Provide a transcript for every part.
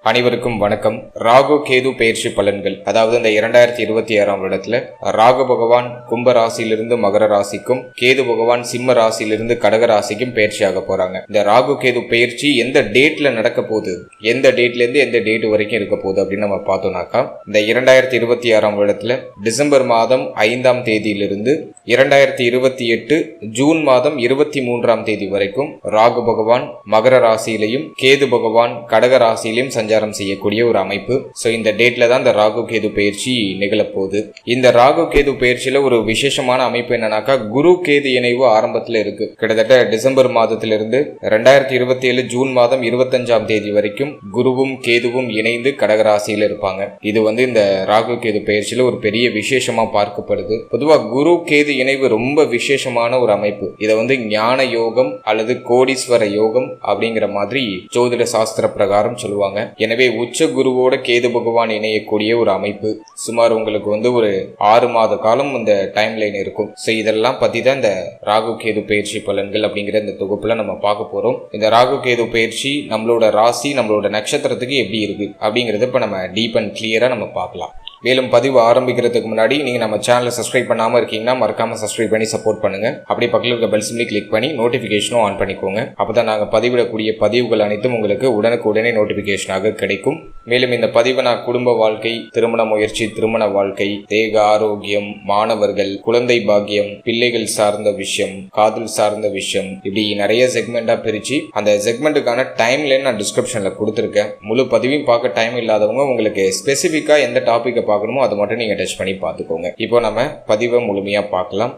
அனைவருக்கும் வணக்கம். ராகு கேது பெயர்ச்சி பலன்கள், அதாவது இந்த 2026 வருடத்துல ராகு பகவான் கும்ப ராசியிலிருந்து மகர ராசிக்கும், கேது பகவான் சிம்ம ராசியிலிருந்து கடக ராசிக்கும் பெயர்ச்சியாக போறாங்க. இந்த ராகு கேது பெயர்ச்சி எந்த டேட்ல நடக்க போகுது, எந்த டேட்ல இருந்து எந்த டேட் வரைக்கும் இருக்க போகுது அப்படின்னு நம்ம பார்த்தோம்னாக்கா, இந்த 2026 வருடத்துல டிசம்பர் மாதம் 5ஆம் தேதியிலிருந்து 2028 ஜூன் மாதம் 23ஆம் தேதி வரைக்கும் ராகு பகவான் மகர ராசியிலையும் கேது பகவான் கடக ராசியிலையும் சஞ்சாரம் செய்யக்கூடிய ஒரு அமைப்பு. சோ இந்த டேட்ல தான் இந்த ராகு கேது பயிற்சி நிகழப்போகுது. இந்த ராகு கேது பயிற்சியில ஒரு விசேஷமான அமைப்பு என்னன்னாக்கா, குரு கேது இணைவு ஆரம்பத்துல இருக்கு. கிட்டத்தட்ட டிசம்பர் மாதத்திலிருந்து 2027 ஜூன் மாதம் 25ஆம் தேதி வரைக்கும் குருவும் கேதுவும் இணைந்து கடக ராசியில இருப்பாங்க. இது இந்த ராகு கேது பயிற்சியில ஒரு பெரிய விசேஷமா பார்க்கப்படுது. பொதுவா குரு கேது இணைவு ரொம்ப விசேஷமான ஒரு அமைப்பு. இதை ஞான யோகம் அல்லது கோடீஸ்வர யோகம் அப்படிங்கிற மாதிரி ஜோதிட சாஸ்திர பிரகாரம் சொல்லுவாங்க. எனவே உச்ச குருவோட கேது பகவான் இணையக்கூடிய ஒரு அமைப்பு. சுமார் உங்களுக்கு ஒரு 6 மாத காலம் இந்த டைம் லைன் இருக்கும். சோ இதெல்லாம் பத்தி தான் இந்த ராகு கேது பயிற்சி பலன்கள் அப்படிங்கிற இந்த தொகுப்புல நம்ம பார்க்க போறோம். இந்த ராகு கேது பயிற்சி நம்மளோட ராசி, நம்மளோட நட்சத்திரத்துக்கு எப்படி இருக்கு அப்படிங்கறத இப்ப நம்ம டீப் அண்ட் கிளியரா நம்ம பார்க்கலாம். மேலும் பதிவு ஆரம்பிக்கிறதுக்கு முன்னாடி நீங்க நம்ம சேனலை சப்ஸ்கிரைப் பண்ணாம இருக்கீங்கன்னா மறக்காம சப்ஸ்கிரைப் பண்ணி சப்போர்ட் பண்ணுங்க. அப்படி பக்கத்தில் இருக்க பெல் சிம்பலை கிளிக் பண்ணி நோட்டிபிகேஷனும் ஆன் பண்ணிக்கோங்க. அப்பதான் நாங்க பதிவிடக்கூடிய பதிவுகள் அனைத்தும் உங்களுக்கு உடனுக்குடனே நோட்டிபிகேஷனாக கிடைக்கும். மேலும் இந்த பதிவை நான் குடும்ப வாழ்க்கை, திருமண முயற்சி, திருமண வாழ்க்கை, தேக ஆரோக்கியம், மாணவர்கள், குழந்தை பாக்கியம், பிள்ளைகள் சார்ந்த விஷயம், காதல் சார்ந்த விஷயம், இப்படி நிறைய செக்மெண்டா பிரிச்சு அந்த செக்மெண்ட்டுக்கான டைம் லைன் நான் டிஸ்கிரிப்ஷன்ல கொடுத்துருக்கேன். முழு பதிவையும் பார்க்க டைம் இல்லாதவங்க உங்களுக்கு ஸ்பெசிபிக்கா எந்த டாபிக் பார்க்கணுமோ அதை மட்டும் நீங்க டச் பண்ணி பார்த்துக்கோங்க. இப்போ நம்ம பதிவை முழுமையா பார்க்கலாம்.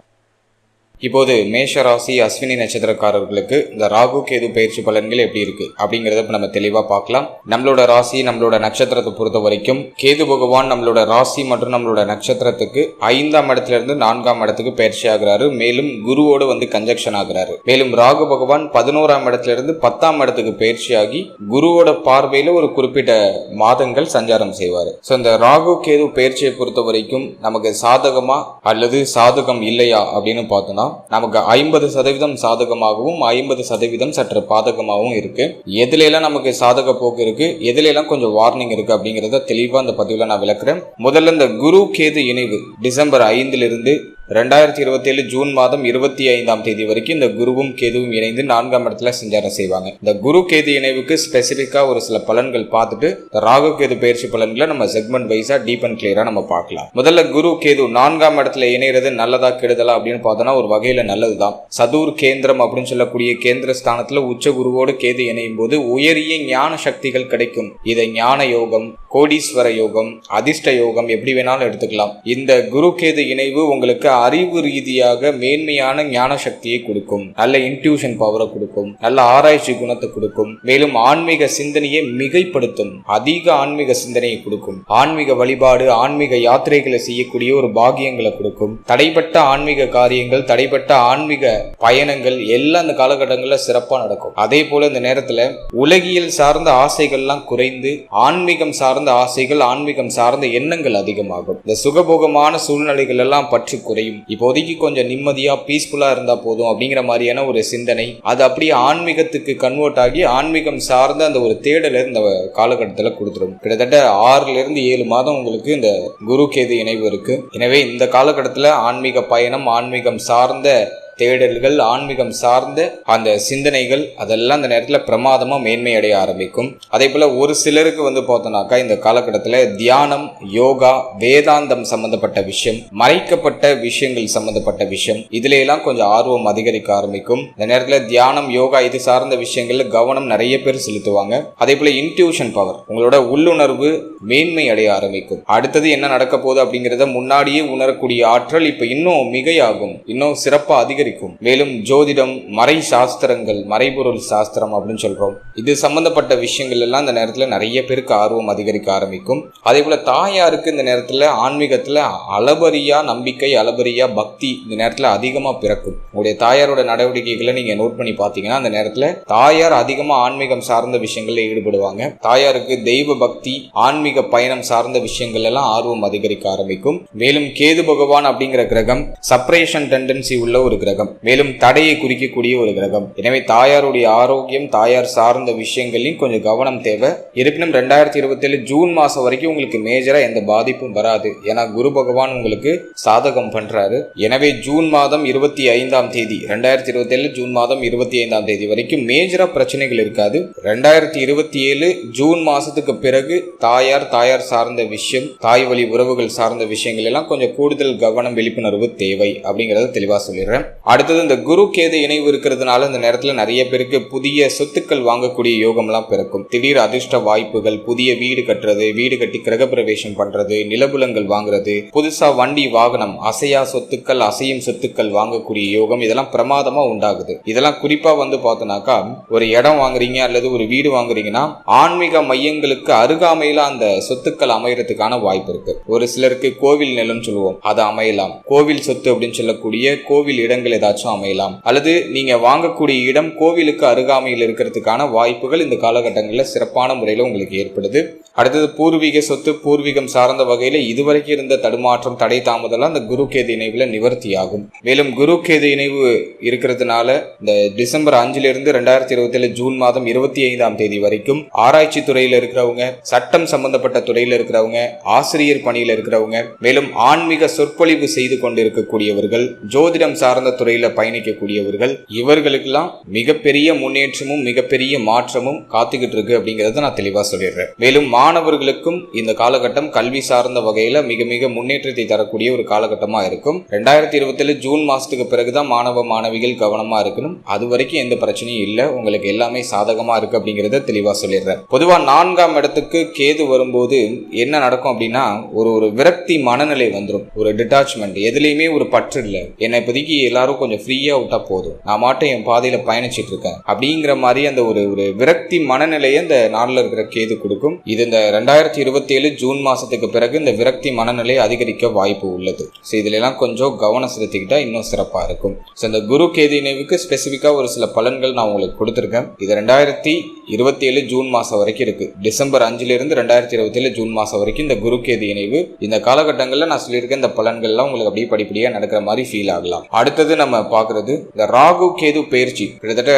இப்போது மேஷ ராசி அஸ்வினி நட்சத்திரக்காரர்களுக்கு இந்த ராகு கேது பயிற்சி பலன்கள் எப்படி இருக்கு அப்படிங்கறத நம்ம தெளிவா பார்க்கலாம். நம்மளோட ராசி, நம்மளோட நட்சத்திரத்தை பொறுத்த வரைக்கும் கேது பகவான் நம்மளோட ராசி மற்றும் நம்மளோட நட்சத்திரத்துக்கு 5ஆம் இடத்துல இருந்து 4ஆம் இடத்துக்கு பயிற்சி ஆகிறாரு. மேலும் குருவோடு கன்ஜக்ஷன் ஆகிறாரு. மேலும் ராகு பகவான் 11ஆம் இடத்துல இருந்து 10ஆம் இடத்துக்கு பயிற்சி ஆகி குருவோட பார்வையில ஒரு குறிப்பிட்ட மாதங்கள் சஞ்சாரம் செய்வாரு. சோ இந்த ராகு கேது பயிற்சியை பொறுத்த வரைக்கும் நமக்கு சாதகமா அல்லது சாதகம் இல்லையா அப்படின்னு பார்த்தோம்னா, நமக்கு 50% சாதகமாகவும் 50% சற்று பாதகமாகவும் இருக்கு. எதுல எல்லாம் நமக்கு சாதக போக்கு இருக்கு, எதுல எல்லாம் கொஞ்சம் வார்னிங் இருக்கு அப்படிங்கறத தெளிவா இந்த பதிவுல நான் விளக்குறேன். முதல்ல இந்த குரு கேது இணைவு டிசம்பர் 5 2027 ஜூன் மாதம் 25ஆம் தேதி வரைக்கும் இந்த குருவும் கேதுவும் இணைந்து 4ஆம் இடத்துல சஞ்சாரம் செய்வாங்க. இந்த குரு கேது இணைவுக்கு ஸ்பெசிபிக்கா ஒரு சில பலன்கள் பார்த்துட்டு ராகு கேது பயிற்சி பலன்களை நம்ம செக்மெண்ட் வைஸா டீப் அண்ட் கிளியரா நம்ம பார்க்கலாம். முதல்ல குரு கேது 4ஆம் இடத்துல இணைறது நல்லதா கெடுதலா அப்படின்னு பார்த்தோம்னா ஒரு வகையில நல்லதுதான். சதுர் கேந்திரம் அப்படின்னு சொல்லக்கூடிய கேந்திர ஸ்தானத்துல உச்ச குருவோடு கேது இணையும் போது உயரிய ஞான சக்திகள் கிடைக்கும். இதை ஞான யோகம், கோடீஸ்வர யோகம், அதிர்ஷ்ட யோகம் எப்படி வேணாலும் எடுத்துக்கலாம். இந்த குரு கேது இணைவு உங்களுக்கு அறிவு ரீதியாக மேன்மையான ஞான சக்தியை கொடுக்கும், நல்ல இன்ட்யூஷன் பவரை கொடுக்கும், நல்ல ஆராய்ச்சி குணத்தை கொடுக்கும். மேலும் ஆன்மீக சிந்தனையை மிகைப்படுத்தும், அதிக ஆன்மீக சிந்தனையை கொடுக்கும். ஆன்மீக வழிபாடு, ஆன்மீக யாத்திரைகளை செய்யக்கூடிய ஒரு பாகியங்களை கொடுக்கும். தடைப்பட்ட ஆன்மீக காரியங்கள், தடைப்பட்ட ஆன்மீக பயணங்கள் எல்லாம் இந்த காலகட்டங்களில் சிறப்பா நடக்கும். அதே போல இந்த நேரத்துல உலகியல் சார்ந்த ஆசைகள்லாம் குறைந்து ஆன்மீகம் சார்ந்த ஆசைகள், ஆன்மீகம் சார்ந்த எண்ணங்கள் அதிகமாகும். இந்த சுகபோகமான சூழ்நிலைகள் எல்லாம் பற்றி குறையும். இப்போதைக்கு கொஞ்சம் நிம்மதியா பீஸ்ஃபுல்லா இருந்தா போதும் அப்படிங்கிற மாதிரியான ஒரு சிந்தனை, அது அப்படியே ஆன்மீகத்துக்கு கன்வெர்ட் ஆகி ஆன்மீகம் சார்ந்த அந்த ஒரு தேடலை இந்த காலகட்டத்துல கொடுத்துரும். கிட்டத்தட்ட 6 மாதம் உங்களுக்கு இந்த குரு கேது இணைவு இருக்கு. எனவே இந்த காலகட்டத்துல ஆன்மீக பயணம், ஆன்மீகம் சார்ந்த தேடல்கள், ஆன்மீகம் சார்ந்த அந்த சிந்தனைகள் அதெல்லாம் இந்த நேரத்துல பிரமாதமா மேன்மை அடைய ஆரம்பிக்கும். அதே போல ஒரு சிலருக்கு பார்த்தோம்னாக்கா இந்த காலகட்டத்துல தியானம், யோகா, வேதாந்தம் சம்பந்தப்பட்ட விஷயம், மறைக்கப்பட்ட விஷயங்கள் சம்பந்தப்பட்ட விஷயம், இதுல எல்லாம் கொஞ்சம் ஆர்வம் அதிகரிக்க ஆரம்பிக்கும். இந்த நேரத்துல தியானம், யோகா இது சார்ந்த விஷயங்கள்ல கவனம் நிறைய பேர் செலுத்துவாங்க. அதே போல இன்ட்யூஷன் பவர், உங்களோட உள்ளுணர்வு மேன்மை அடைய ஆரம்பிக்கும். அடுத்தது என்ன நடக்க போகுது அப்படிங்கறத முன்னாடியே உணரக்கூடிய ஆற்றல் இப்ப இன்னும் மிகையாகும், இன்னும் சிறப்பா அதிகரிக்கும். மேலும் ஜோதிடம், மறை சாஸ்திரங்கள், மறைபொருள் சாஸ்திரம் அப்படின்னு சொல்றோம், இது சம்பந்தப்பட்ட விஷயங்கள் எல்லாம் இந்த நேரத்துல நிறைய பேருக்கு ஆர்வம் அதிகரிக்க ஆரம்பிக்கும். அதே போல தாயாருக்கு இந்த நேரத்துல ஆன்மீகத்துல அளபரியா நம்பிக்கை, அளபரியா பக்தி இந்த நேரத்துல அதிகமா பிறக்கும். உங்களுடைய தாயாரோட நடவடிக்கைகளை நீங்க நோட் பண்ணி பாத்தீங்கன்னா அந்த நேரத்துல தாயார் அதிகமா ஆன்மீகம் சார்ந்த விஷயங்கள்ல ஈடுபடுவாங்க. தாயாருக்கு தெய்வ பக்தி, ஆன்மீக பயணம் சார்ந்த விஷயங்கள் எல்லாம் ஆர்வம் அதிகரிக்க ஆரம்பிக்கும். மேலும் கேது பகவான் அப்படிங்கிற கிரகம் செப்பரேஷன் டெண்டன்சி உள்ள ஒரு கிரகம். கிரகம், மேலும் தடையை குறிக்கக்கூடிய ஒரு கிரகம். எனவே தாயாருடைய ஆரோக்கியம், தாயார் சார்ந்த விஷயங்களையும் கொஞ்சம் கவனம் தேவை. இருப்பினும் 2027 ஜூன் மாசம் வரைக்கும் உங்களுக்கு மேஜரா எந்த பாதிப்பும் வராது. ஏன்னா குரு பகவான் உங்களுக்கு சாதகம் பண்றாரு. எனவே ஜூன் மாதம் 25ஆம் தேதி 2027 ஜூன் மாதம் 25ஆம் தேதி வரைக்கும் மேஜரா பிரச்சனைகள் இருக்காது. 2027 ஜூன் மாசத்துக்கு பிறகு தாயார் சார்ந்த விஷயம், தாய் வழி உறவுகள் சார்ந்த விஷயங்கள் எல்லாம் கொஞ்சம் கூடுதல் கவனம், விழிப்புணர்வு தேவை அப்படிங்கறத தெளிவா சொல்லிடுறேன். அடுத்தது இந்த குரு கேது இணைவு இருக்கிறதுனால இந்த நேரத்துல நிறைய பேருக்கு புதிய சொத்துக்கள் வாங்கக்கூடிய யோகம் எல்லாம் பிறக்கும். திடீர் அதிர்ஷ்ட வாய்ப்புகள், புதிய வீடு கட்டுறது, வீடு கட்டி கிரகப்பிரவேசம் பண்றது, நிலபுலங்கள் வாங்குறது, புதுசா வண்டி வாகனம், அசையா சொத்துக்கள், அசையும் சொத்துக்கள் வாங்கக்கூடிய யோகம், இதெல்லாம் பிரமாதமா உண்டாகுது. இதெல்லாம் குறிப்பா பார்த்தோம்னாக்கா ஒரு இடம் வாங்குறீங்க அல்லது ஒரு வீடு வாங்குறீங்கன்னா ஆன்மீக மையங்களுக்கு அருகாமையில அந்த சொத்துக்கள் அமையறதுக்கான வாய்ப்பு இருக்கு. ஒரு சிலருக்கு கோவில் நிலம் சொல்லுவோம், அது அமையலாம். கோவில் சொத்து அப்படின்னு சொல்லக்கூடிய கோவில் இடங்கள் ஏதாச்சும் அமையலாம். அல்லது நீங்க வாங்கக்கூடிய இடம் கோவிலுக்கு அருகாமையில் இருக்கிறதுக்கான வாய்ப்புகள் இந்த காலகட்டங்களில் சிறப்பான முறையில் உங்களுக்கு ஏற்படுது. அடுத்தது பூர்வீக சொத்து, பூர்வீகம் சார்ந்த வகையில இதுவரைக்கும் இருந்த தடுமாற்றம், தடை தாமதம் அந்த குரு கேது இணைவுல நிவர்த்தி ஆகும். மேலும் குரு கேது இணைவு இருக்கிறதுனால இந்த டிசம்பர் 5 இருந்து 2027 ஜூன் மாதம் 25ஆம் தேதி வரைக்கும் ஆராய்ச்சி துறையில இருக்கிறவங்க, சட்டம் சம்பந்தப்பட்ட துறையில இருக்கிறவங்க, ஆசிரியர் பணியில இருக்கிறவங்க, மேலும் ஆன்மீக சொற்பொழிவு செய்து கொண்டிருக்கக்கூடியவர்கள், ஜோதிடம் சார்ந்த துறையில பயணிக்கக்கூடியவர்கள், இவர்களுக்கெல்லாம் மிகப்பெரிய முன்னேற்றமும் மிகப்பெரிய மாற்றமும் காத்துக்கிட்டு இருக்கு அப்படிங்கறத நான் தெளிவா சொல்லிடுறேன். மேலும் மாணவர்களுக்கும் இந்த காலகட்டம் கல்வி சார்ந்த வகையில மிக மிக முன்னேற்றத்தை தரக்கூடிய ஒரு காலகட்டமா இருக்கும். 2027 ஜூன் மாசத்துக்கு பிறகுதான் மாணவ மாணவிகள் கவனமா இருக்கணும். அது வரைக்கும் எந்த பிரச்சனையும் இல்ல, உங்களுக்கு எல்லாமே சாதகமா இருக்கு அப்படிங்கறத தெளிவா சொல்லிடுறேன். பொதுவா 4ஆம் இடத்துக்கு கேது வரும்போது என்ன நடக்கும் அப்படின்னா ஒரு விரக்தி மனநிலை வந்துடும், ஒரு டிட்டாச்மெண்ட், எதுலையுமே ஒரு பற்று இல்லை, என்னை இப்போதைக்கு எல்லாரும் கொஞ்சம் ஃப்ரீயா விட்டா போதும், நான் மாட்டேன் என் பாதையில பயணிச்சிட்டு இருக்கேன் அப்படிங்கிற மாதிரி அந்த ஒரு விரக்தி மனநிலையை இந்த நாளில் இருக்கிற கேது கொடுக்கும். இது இந்த 2027 ஜூன் மாசத்துக்கு பிறகு இந்த விரக்தி மனநிலை அதிகரிக்க வாய்ப்பு உள்ளது. இதுல எல்லாம் கொஞ்சம் கவனம் செலுத்திக்கிட்டா இன்னும் சிறப்பா இருக்கும். இந்த குரு கேது இணைவுக்கு ஸ்பெசிபிக்கா ஒரு சில பலன்கள் நான் உங்களுக்கு கொடுத்திருக்கேன். இது 2027 ஜூன் மாசம் வரைக்கும் இருக்கு. டிசம்பர் 5 இருந்து 2027 ஜூன் மாசம் வரைக்கும் இந்த குரு கேது இணைவு. இந்த காலகட்டங்கள்ல நான் சொல்லியிருக்கேன் இந்த பலன்கள்லாம் உங்களுக்கு அப்படியே படிப்படியா நடக்கிற மாதிரி ஃபீல் ஆகலாம். அடுத்தது நம்ம பாக்குறது இந்த ராகு கேது பயிற்சி. கிட்டத்தட்ட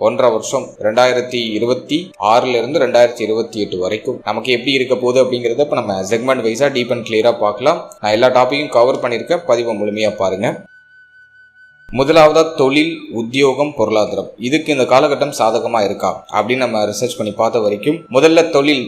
1.5 வருஷம் 2026 இருந்து 2028 வரைக்கும் நமக்கு எப்படி இருக்க போகுது அப்படிங்கறத இப்ப நம்ம செக்மெண்ட் வைஸா டீப் அண்ட் கிளியரா பார்க்கலாம். நான் எல்லா டாபிக்கும் கவர் பண்ணிருக்கேன், பதிவை முழுமையா பாருங்க. முதலாவதா தொழில், உத்தியோகம், பொருளாதாரம். இதுக்கு இந்த காலகட்டம் சாதகமா இருக்கா அப்படின்னு நம்ம ரிசர்ச் பண்ணி பார்த்த வரைக்கும் முதல்ல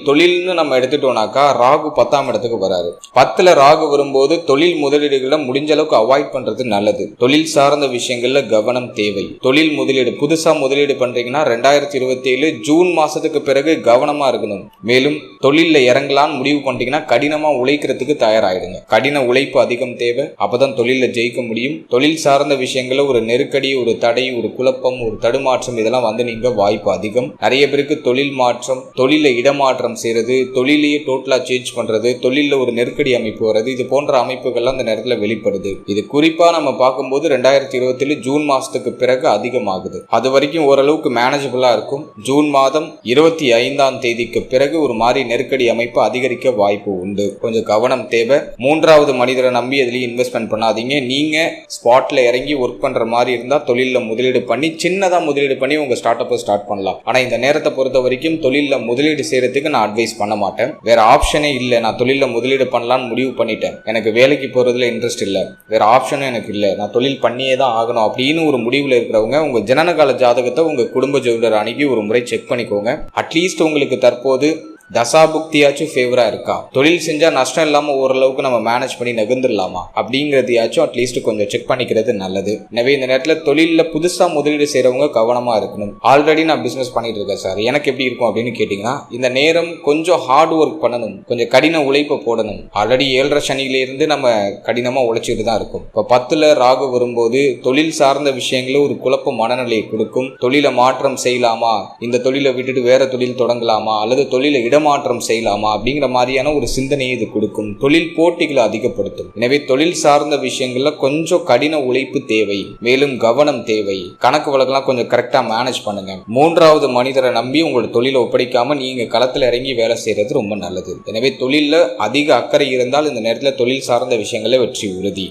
தொழில்னு நம்ம எடுத்துட்டோம்னாக்கா ராகு 10ஆம் இடத்துக்கு வராரு. 10ல ராகு வரும்போது தொழில் முதலீடுகளை முடிஞ்ச அளவுக்கு அவாய்ட் பண்றது நல்லது. தொழில் சார்ந்த விஷயங்கள்ல கவனம் தேவை. தொழில் முதலீடு புதுசா முதலீடு பண்றீங்கன்னா 2027 ஜூன் மாசத்துக்கு பிறகு கவனமா இருக்கணும். மேலும் தொழில்ல இறங்கலான்னு முடிவு பண்ணிட்டீங்கன்னா கடினமா உழைக்கிறதுக்கு தயாராயிடுங்க. கடின உழைப்பு அதிகம் தேவை, அப்பதான் தொழில ஜெயிக்க முடியும். தொழில் சார்ந்த விஷயங்கள் ஒரு நெருக்கடி, ஒரு தடை, ஒரு குழப்பம், ஒரு தடுமாற்றம், இதெல்லாம் வந்து நீங்க வாய்ப்பு அதிகம். நிறைய பேருக்கு தொழில் மாற்றம், தொழில இடமாற்றம் செய்யறது, தொழிலையே டோட்டலா சேஞ்ச் பண்றது, தொழில ஒரு நெருக்கடி அமைப்பு வர்றது, இது போன்ற அமைப்புகள்லாம் அந்த நேரத்தில் வெளிப்படுது. இது குறிப்பா நம்ம பார்க்கும்போது 2027 ஜூன் மாசத்துக்கு பிறகு அதிகமாகுது. அது வரைக்கும் ஓரளவுக்கு மேனேஜபிளா இருக்கும். ஜூன் மாதம் 25ஆம் தேதிக்கு பிறகு ஒரு மாதிரி நெருக்கடி அமைப்பு அதிகரிக்க வாய்ப்பு உண்டு. கொஞ்சம் கவனம் தேவை. 3வது மனிதரை நம்பி எதுலையும் இன்வெஸ்ட்மெண்ட் பண்ணாதீங்க. நீங்க ஸ்பாட்ல இறங்கி ஒர்க் பண்ற மாதிரி இருந்தா தொழில முதலீடு பண்ணி, சின்னதா முதலீடு பண்ணி உங்க ஸ்டார்ட் அப்பை ஸ்டார்ட் பண்ணலாம். ஆனா இந்த நேரத்தை பொறுத்த வரைக்கும் தொழில முதலீடு செய்யறதுக்கு நான் அட்வைஸ் பண்ண மாட்டேன். வேற ஆப்ஷனே இல்ல, நான் தொழில முதலீடு பண்ணலாம்னு முடிவு பண்ணிட்டேன், எனக்கு வேலைக்கு போறதுல இன்ட்ரெஸ்ட் இல்ல, வேற ஆப்ஷனும் எனக்கு இல்ல, நான் தொழில் பண்ணியே தான் ஆகணும் அப்படின்னு ஒரு முடிவுல இருக்கிறவங்க உங்க ஜனனகால ஜாதகத்தை உங்க குடும்ப ஜோதிடர் அணுகி ஒரு முறை செக் பண்ணிக்கோங்க. அட்லீஸ்ட் உங்களுக்கு தற்போது தசாபுக்தியாச்சும் ஃபேவரா இருக்கா, தொழில் செஞ்சா நஷ்டம் இல்லாம ஓரளவுக்கு நம்ம மேனேஜ் பண்ணி நகர்ந்துடலாமா அப்படிங்கறதையாச்சும் அட்லீஸ்ட் கொஞ்சம் செக் பண்ணிக்கிறது நல்லது. எனவே இந்த நேரத்துல தொழில புதுசா முதலீடு செய்யறவங்க கவனமா இருக்கணும். ஆல்ரெடி நான் பிசினஸ் பண்ணிட்டு இருக்கேன் சார், எனக்கு எப்படி இருக்கும் அப்படின்னு கேட்டீங்கன்னா இந்த நேரம் கொஞ்சம் ஹார்ட் ஒர்க் பண்ணணும், கொஞ்சம் கடின உழைப்பை போடணும். ஆல்ரெடி 7.5 சனியில இருந்து நம்ம கடினமா உழைச்சிட்டு தான் இருக்கும். இப்ப 10ல ராகு வரும்போது தொழில் சார்ந்த விஷயங்கள ஒரு குழப்ப மனநிலையை கொடுக்கும். தொழில மாற்றம் செய்யலாமா, இந்த தொழிலை விட்டுட்டு வேற தொழில் தொடங்கலாமா, அல்லது தொழில இடமாற்றம் செய்யலாமா அப்படிங்கிற மாதிரியான ஒரு சிந்தனையை இது கொடுக்கும். தொழில் போட்டிகளை அதிகப்படுத்தும். எனவே தொழில் சார்ந்த விஷயங்கள்ல கொஞ்சம் கடின உழைப்பு தேவை, மேலும் கவனம் தேவை. கணக்கு வழக்கெல்லாம் கொஞ்சம் கரெக்டா மேனேஜ் பண்ணுங்க. 3வது மனிதரை நம்பி உங்களோட தொழிலை ஒப்படைக்காம நீங்க களத்துல இறங்கி வேலை செய்யறது ரொம்ப நல்லது. எனவே தொழில அதிக அக்கறை இருந்தால் இந்த நேரத்தில் தொழில் சார்ந்த விஷயங்கள வெற்றி உறுதி.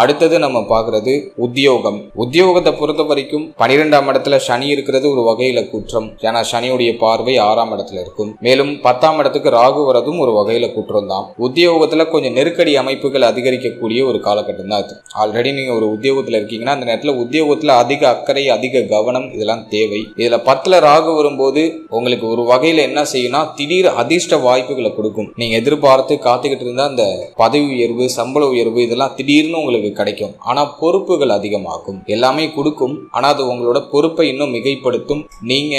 அடுத்தது நம்ம பார்க்கறது உத்தியோகம். உத்தியோகத்தை பொறுத்த வரைக்கும் 12ஆம் இடத்துல சனி இருக்கிறது ஒரு வகையில குற்றம். ஏன்னா சனியுடைய பார்வை 6ஆம் இடத்துல இருக்கும். மேலும் 10ஆம் இடத்துக்கு ராகு வரதும் ஒரு வகையில குற்றம் தான். உத்தியோகத்துல கொஞ்சம் நெருக்கடி அமைப்புகள் அதிகரிக்கக்கூடிய ஒரு காலகட்டம் தான் இது. ஆல்ரெடி நீங்க ஒரு உத்தியோகத்துல இருக்கீங்கன்னா அந்த நேரத்துல உத்தியோகத்துல அதிக அக்கறை, அதிக கவனம் இதெல்லாம் தேவை. இதுல 10ல ராகு வரும்போது உங்களுக்கு ஒரு வகையில என்ன செய்யும்னா திடீர் அதிர்ஷ்ட வாய்ப்புகளை கொடுக்கும். நீங்க எதிர்பார்த்து காத்துக்கிட்டு இருந்தா அந்த பதவி உயர்வு, சம்பள உயர்வு இதெல்லாம் திடீர்னு உங்களுக்கு கிடைக்கும். ஆனா பொறுப்புகள் அதிகமாகும். எல்லாமே கொடுக்கும், ஆனா அது உங்களோட பொறுப்பை இன்னும் மிகைப்படுத்தும். நீங்க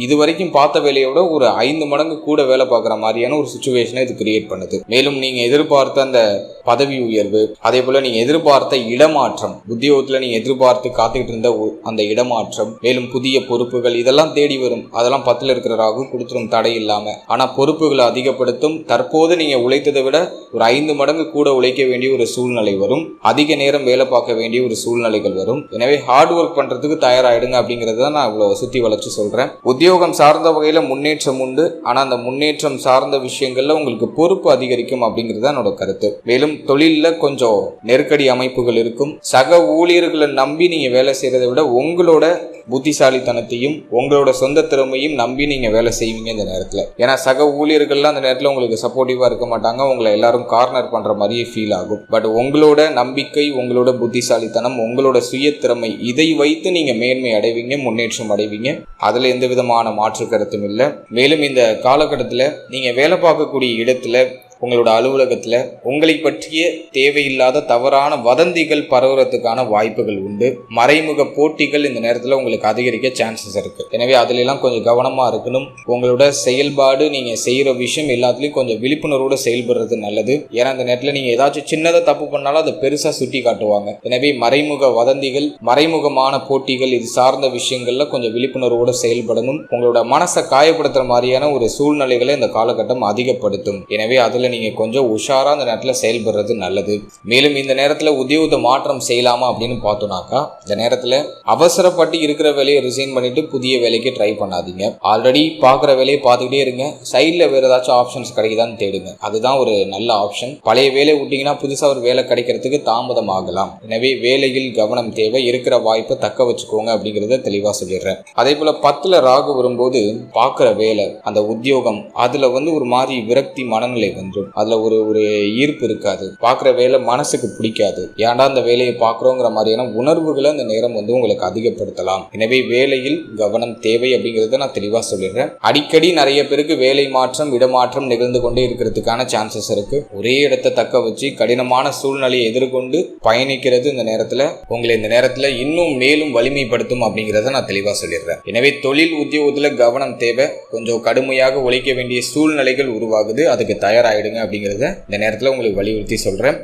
இதுவரைக்கும் பார்த்த வேலையோட ஒரு 5 மடங்கு கூட வேலை பார்க்குற மாதிரியான ஒரு சிச்சுவேஷனை இது கிரியேட் பண்ணுது. மேலும் நீங்க எதிர்பார்த்த அந்த பதவி உயர்வு, அதே போல நீங்க எதிர்பார்த்த இடமாற்றம், உத்தியோகத்துல நீங்க எதிர்பார்த்து காத்துக்கிட்டு இருந்த அந்த இடமாற்றம், மேலும் புதிய பொறுப்புகள் இதெல்லாம் தேடி வரும். அதெல்லாம் 10ல இருக்கிற ராகு கொடுத்துரும் தடை இல்லாம. ஆனா பொறுப்புகளை அதிகப்படுத்தும். தற்போது நீங்க உழைத்ததை விட ஒரு 5 மடங்கு கூட உழைக்க வேண்டிய ஒரு சூழ்நிலை வரும். அதிக நேரம் வேலை பார்க்க வேண்டிய ஒரு சூழ்நிலைகள் வரும். எனவே ஹார்ட் ஒர்க் பண்றதுக்கு தயாராயிடுங்க அப்படிங்கறத நான் இவ்வளவு சுத்தி வளைச்சு சொல்றேன். உத்தியோகம் சார்ந்த வகையில முன்னேற்றம் உண்டு. ஆனா அந்த முன்னேற்றம் சார்ந்த விஷயங்கள்ல உங்களுக்கு பொறுப்பு அதிகரிக்கும் அப்படிங்கிறது என்னோட கருத்து. மேலும் தொழில்ல கொஞ்சம் நெருக்கடி அமைப்புகள் இருக்கும். சக ஊழியர்களை நம்பி நீங்க வேலை செய்யறதை விட உங்களோட புத்திசாலித்தனத்தையும் உங்களோட சொந்த திறமையும் நம்பி நீங்க வேலை செய்வீங்க இந்த நேரத்துல. ஏன்னா சக ஊழியர்கள்லாம் அந்த நேரத்துல உங்களுக்கு சப்போர்ட்டிவா இருக்க மாட்டாங்க. உங்களை எல்லாரும் கார்னர் பண்ற மாதிரியே ஃபீல் ஆகும். பட் உங்களோட நம்பிக்கை, உங்களோட புத்திசாலித்தனம், உங்களோட சுய திறமை இதை வைத்து நீங்க மேன்மை அடைவீங்க, முன்னேற்றம் அடைவீங்க. அதுல எந்த விதமான மாற்று கருத்தும் இல்லை. மேலும் இந்த காலகட்டத்துல நீங்க வேலை பார்க்கக்கூடிய இடத்துல, உங்களோட அலுவலகத்துல உங்களை பற்றிய தேவையில்லாத தவறான வதந்திகள் பரவுறதுக்கான வாய்ப்புகள் உண்டு. மறைமுக போட்டிகள் இந்த நேரத்துல உங்களுக்கு அதிகரிக்க சான்சஸ் இருக்கு. எனவே அதுல எல்லாம் கொஞ்சம் கவனமா இருக்கணும். உங்களோட செயல்பாடு, நீங்க செய்யற விஷயம் எல்லாத்துலயும் கொஞ்சம் விழிப்புணர்வோட செயல்படுறது நல்லது. ஏன்னா அந்த நேரத்துல நீங்க ஏதாச்சும் சின்னதா தப்பு பண்ணாலும் அதை பெருசா சுட்டி காட்டுவாங்க. எனவே மறைமுக வதந்திகள், மறைமுகமான போட்டிகள் இது சார்ந்த விஷயங்கள்ல கொஞ்சம் விழிப்புணர்வோட செயல்படணும். உங்களோட மனசை காயப்படுத்துற மாதிரியான ஒரு சூழ்நிலைகளை இந்த காலகட்டம் அதிகப்படுத்தும். எனவே அதுல நீங்க கொஞ்சம் உஷாரா அந்த நேரத்துல செயல்படுறது நல்லது. மேலும் இந்த நேரத்துல உத்தியோக மாற்றம் செய்யலாமா அப்படின்னு பார்த்தோம்னாக்கா, இந்த நேரத்துல அவசரப்பட்டு இருக்கிற வேலையை ரிசைன் பண்ணிட்டு புதிய வேலைக்கு ட்ரை பண்ணாதீங்க. ஆல்ரெடி பாக்குற வேலையை பார்த்துக்கிட்டே இருங்க. சைட்ல வேற ஏதாச்சும் ஆப்ஷன்ஸ் கிடைக்குதான்னு தேடுங்க. அதுதான் ஒரு நல்ல ஆப்ஷன். பழைய வேலை விட்டீங்கன்னா புதுசா ஒரு வேலை கிடைக்கிறதுக்கு தாமதம் ஆகலாம். எனவே வேலையில் கவனம் தேவை. இருக்கிற வாய்ப்பை தக்க வச்சுக்கோங்க அப்படிங்கறத தெளிவா சொல்லிடுறேன். அதே போல 10ல ராகு வரும்போது பாக்குற வேலை, அந்த உத்தியோகம் அதுல ஒரு மாதிரி விரக்தி மனநிலை வந்துடும். அதுல ஒரு ஈர்ப்பு இருக்காது. பாக்குற வேலை மனசுக்கு பிடிக்காது. ஏன்டா அந்த வேலையை பாக்குறோங்கிற மாதிரியான உணர்வுகளை அந்த நேரம் உங்களுக்கு அதிகப்படுத்தலாம். எனவே வேலையில் கவனம் தேவை அப்படிங்கறத நான் தெளிவா சொல்லிடுறேன். அடிக்கடி நிறைய பேருக்கு வேலை மாற்றம், இடமாற்றம் நிகழ்ந்து கொண்டே இருக்கிறதுக்கான சான்சஸ் இருக்கு. ஒரே இடத்தை தக்க வச்சு கடினமான சூழ்நிலையை எதிர்கொண்டு பயணிக்கிறது இந்த நேரத்துல உங்களை இந்த நேரத்துல இன்னும் மேலும் வலிமைப்படுத்தும் அப்படிங்கறத நான் தெளிவா சொல்லிடுறேன். எனவே தொழில் உத்தியோகத்துல கவனம் தேவை. கொஞ்சம் கடுமையாக உழைக்க வேண்டிய சூழ்நிலைகள் உருவாகுது. அதுக்கு தயாராயிடுங்க அப்படிங்கறத இந்த நேரத்துல உங்களுக்கு வலியுறுத்தி சொல்றேன்.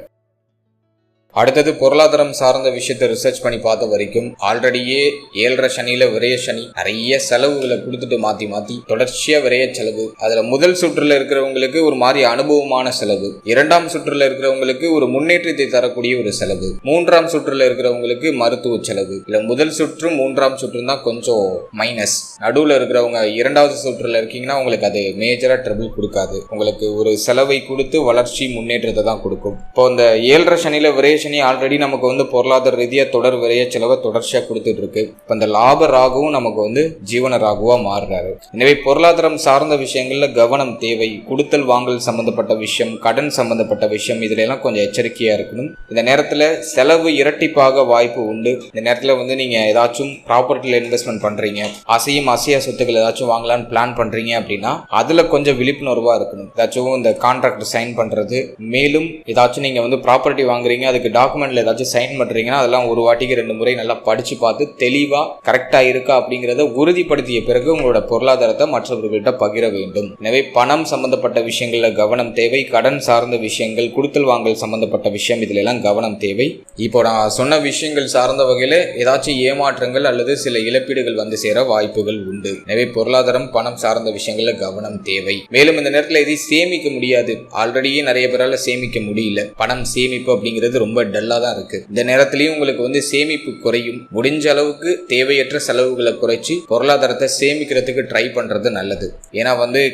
அடுத்தது பொருளாதாரம் சார்ந்த விஷயத்தை ரிசர்ச் பண்ணி பார்த்த வரைக்கும் ஆல்ரெடியே 7.5 சனியில விரைய சனி நிறைய செலவுகளை கொடுத்துட்டு மாத்தி தொடர்ச்சியா விரைய செலவு. அதுல முதல் சுற்றுல இருக்கிறவங்களுக்கு ஒரு மாதிரி அனுபவமான செலவு, 2ஆம் சுற்றுல இருக்கிறவங்களுக்கு ஒரு முன்னேற்றத்தை தரக்கூடிய ஒரு செலவு, 3ஆம் சுற்றுல இருக்கிறவங்களுக்கு மருத்துவ செலவு. இல்ல முதல் சுற்றும் 3ஆம் சுற்றும் தான் கொஞ்சம் மைனஸ். நடுவுல இருக்கிறவங்க 2வது சுற்றுல இருக்கீங்கன்னா உங்களுக்கு அது மேஜரா ட்ரபிள் கொடுக்காது. உங்களுக்கு ஒரு செலவை கொடுத்து வளர்ச்சி முன்னேற்றத்தை தான் கொடுக்கும். இப்போ இந்த 7.5 சனியில விரைய ஆல்ரெடி நமக்கு பொருளாதார ரீதியா தொடர் விரைய செலவை தொடர்ச்சியா கொடுத்துட்டு இருக்கு. இப்ப இந்த லாப ராகுவும் நமக்கு ஜீவன ராகுவா மாறுறாரு. எனவே பொருளாதாரம் சார்ந்த விஷயங்கள்ல கவனம் தேவை. கொடுத்தல் வாங்கல் சம்பந்தப்பட்ட விஷயம், கடன் சம்பந்தப்பட்ட விஷயம் இதுல எல்லாம் கொஞ்சம் எச்சரிக்கையா இருக்கணும். இந்த நேரத்துல செலவு இரட்டிப்பாக வாய்ப்பு உண்டு. இந்த நேரத்துல நீங்க ஏதாச்சும் ப்ராப்பர்ட்டில இன்வெஸ்ட்மெண்ட் பண்றீங்க, அசையும் அசையா சொத்துக்கள் ஏதாச்சும் வாங்கலான்னு பிளான் பண்றீங்க அப்படின்னா அதுல கொஞ்சம் விழிப்புணர்வா இருக்கணும். ஏதாச்சும் இந்த கான்ட்ராக்ட் சைன் பண்றது, மேலும் ஏதாச்சும் நீங்க ப்ராப்பர்ட்டி வாங்குறீங்க, அதுக்கு டாக்குமெண்ட்ல ஏதாச்சும் சைன் பண்றீங்கன்னா அதெல்லாம் ஒரு வாட்டிக்கு 2 முறை நல்லா படிச்சு பார்த்து தெளிவா கரெக்டா இருக்கா அப்படிங்கறத உறுதிப்படுத்திய பிறகு உங்களோட பொருளாதாரத்தை மற்றவர்கள்ட்ட பகிர வேண்டும். எனவே பணம் சம்பந்தப்பட்ட விஷயங்கள்ல கவனம் தேவை. கடன் சார்ந்த விஷயங்கள், கொடுத்தல் வாங்கல் சம்பந்தப்பட்ட விஷயம் இதுல எல்லாம் கவனம் தேவை. இப்போ நான் சொன்ன விஷயங்கள் சார்ந்த வகையில ஏதாச்சும் ஏமாற்றங்கள் அல்லது சில இழப்பீடுகள் சேர வாய்ப்புகள் உண்டு. எனவே பொருளாதாரம், பணம் சார்ந்த விஷயங்கள்ல கவனம் தேவை. மேலும் இந்த நேரத்துல எதையும் சேமிக்க முடியாது. ஆல்ரெடியே நிறைய பேரால சேமிக்க முடியல. பணம் சேமிப்பு அப்படிங்கிறது ரொம்ப ரொம்ப டல்லா தான் இருக்கு. இந்த நேரத்திலயும் உங்களுக்கு சேமிப்பு குறையும். முடிஞ்ச அளவுக்கு தேவையற்ற செலவுகளை குறைச்சி பொருளாதாரத்தை சேமிக்கிறதுக்கு ட்ரை பண்றது நல்லது. ஏன்னா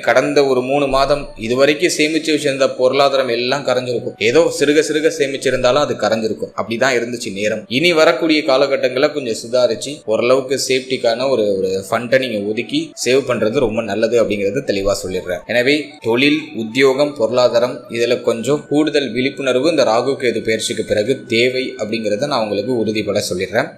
கடந்த ஒரு 3 மாதம் இதுவரைக்கும் சேமிச்சு வச்சிருந்த பொருளாதாரம் எல்லாம் கரைஞ்சிருக்கும். ஏதோ சிறுக சிறுக சேமிச்சிருந்தாலும் அது கரைஞ்சிருக்கும். அப்படிதான் இருந்துச்சு நேரம். இனி வரக்கூடிய காலகட்டங்களை கொஞ்சம் சுதாரிச்சு ஓரளவுக்கு சேஃப்டிக்கான ஒரு ஃபண்டை நீங்க ஒதுக்கி சேவ் பண்றது ரொம்ப நல்லது அப்படிங்கறத தெளிவா சொல்லிடுறேன். எனவே தொழில், உத்தியோகம், பொருளாதாரம் இதுல கொஞ்சம் கூடுதல் விழிப்புணர்வு இந்த ராகு கேது பெயர்ச்சிக்கு பிறகு தேவை அப்படிங்கறத நான் உங்களுக்கு உறுதிப்பட சொல்லிடுறேன்.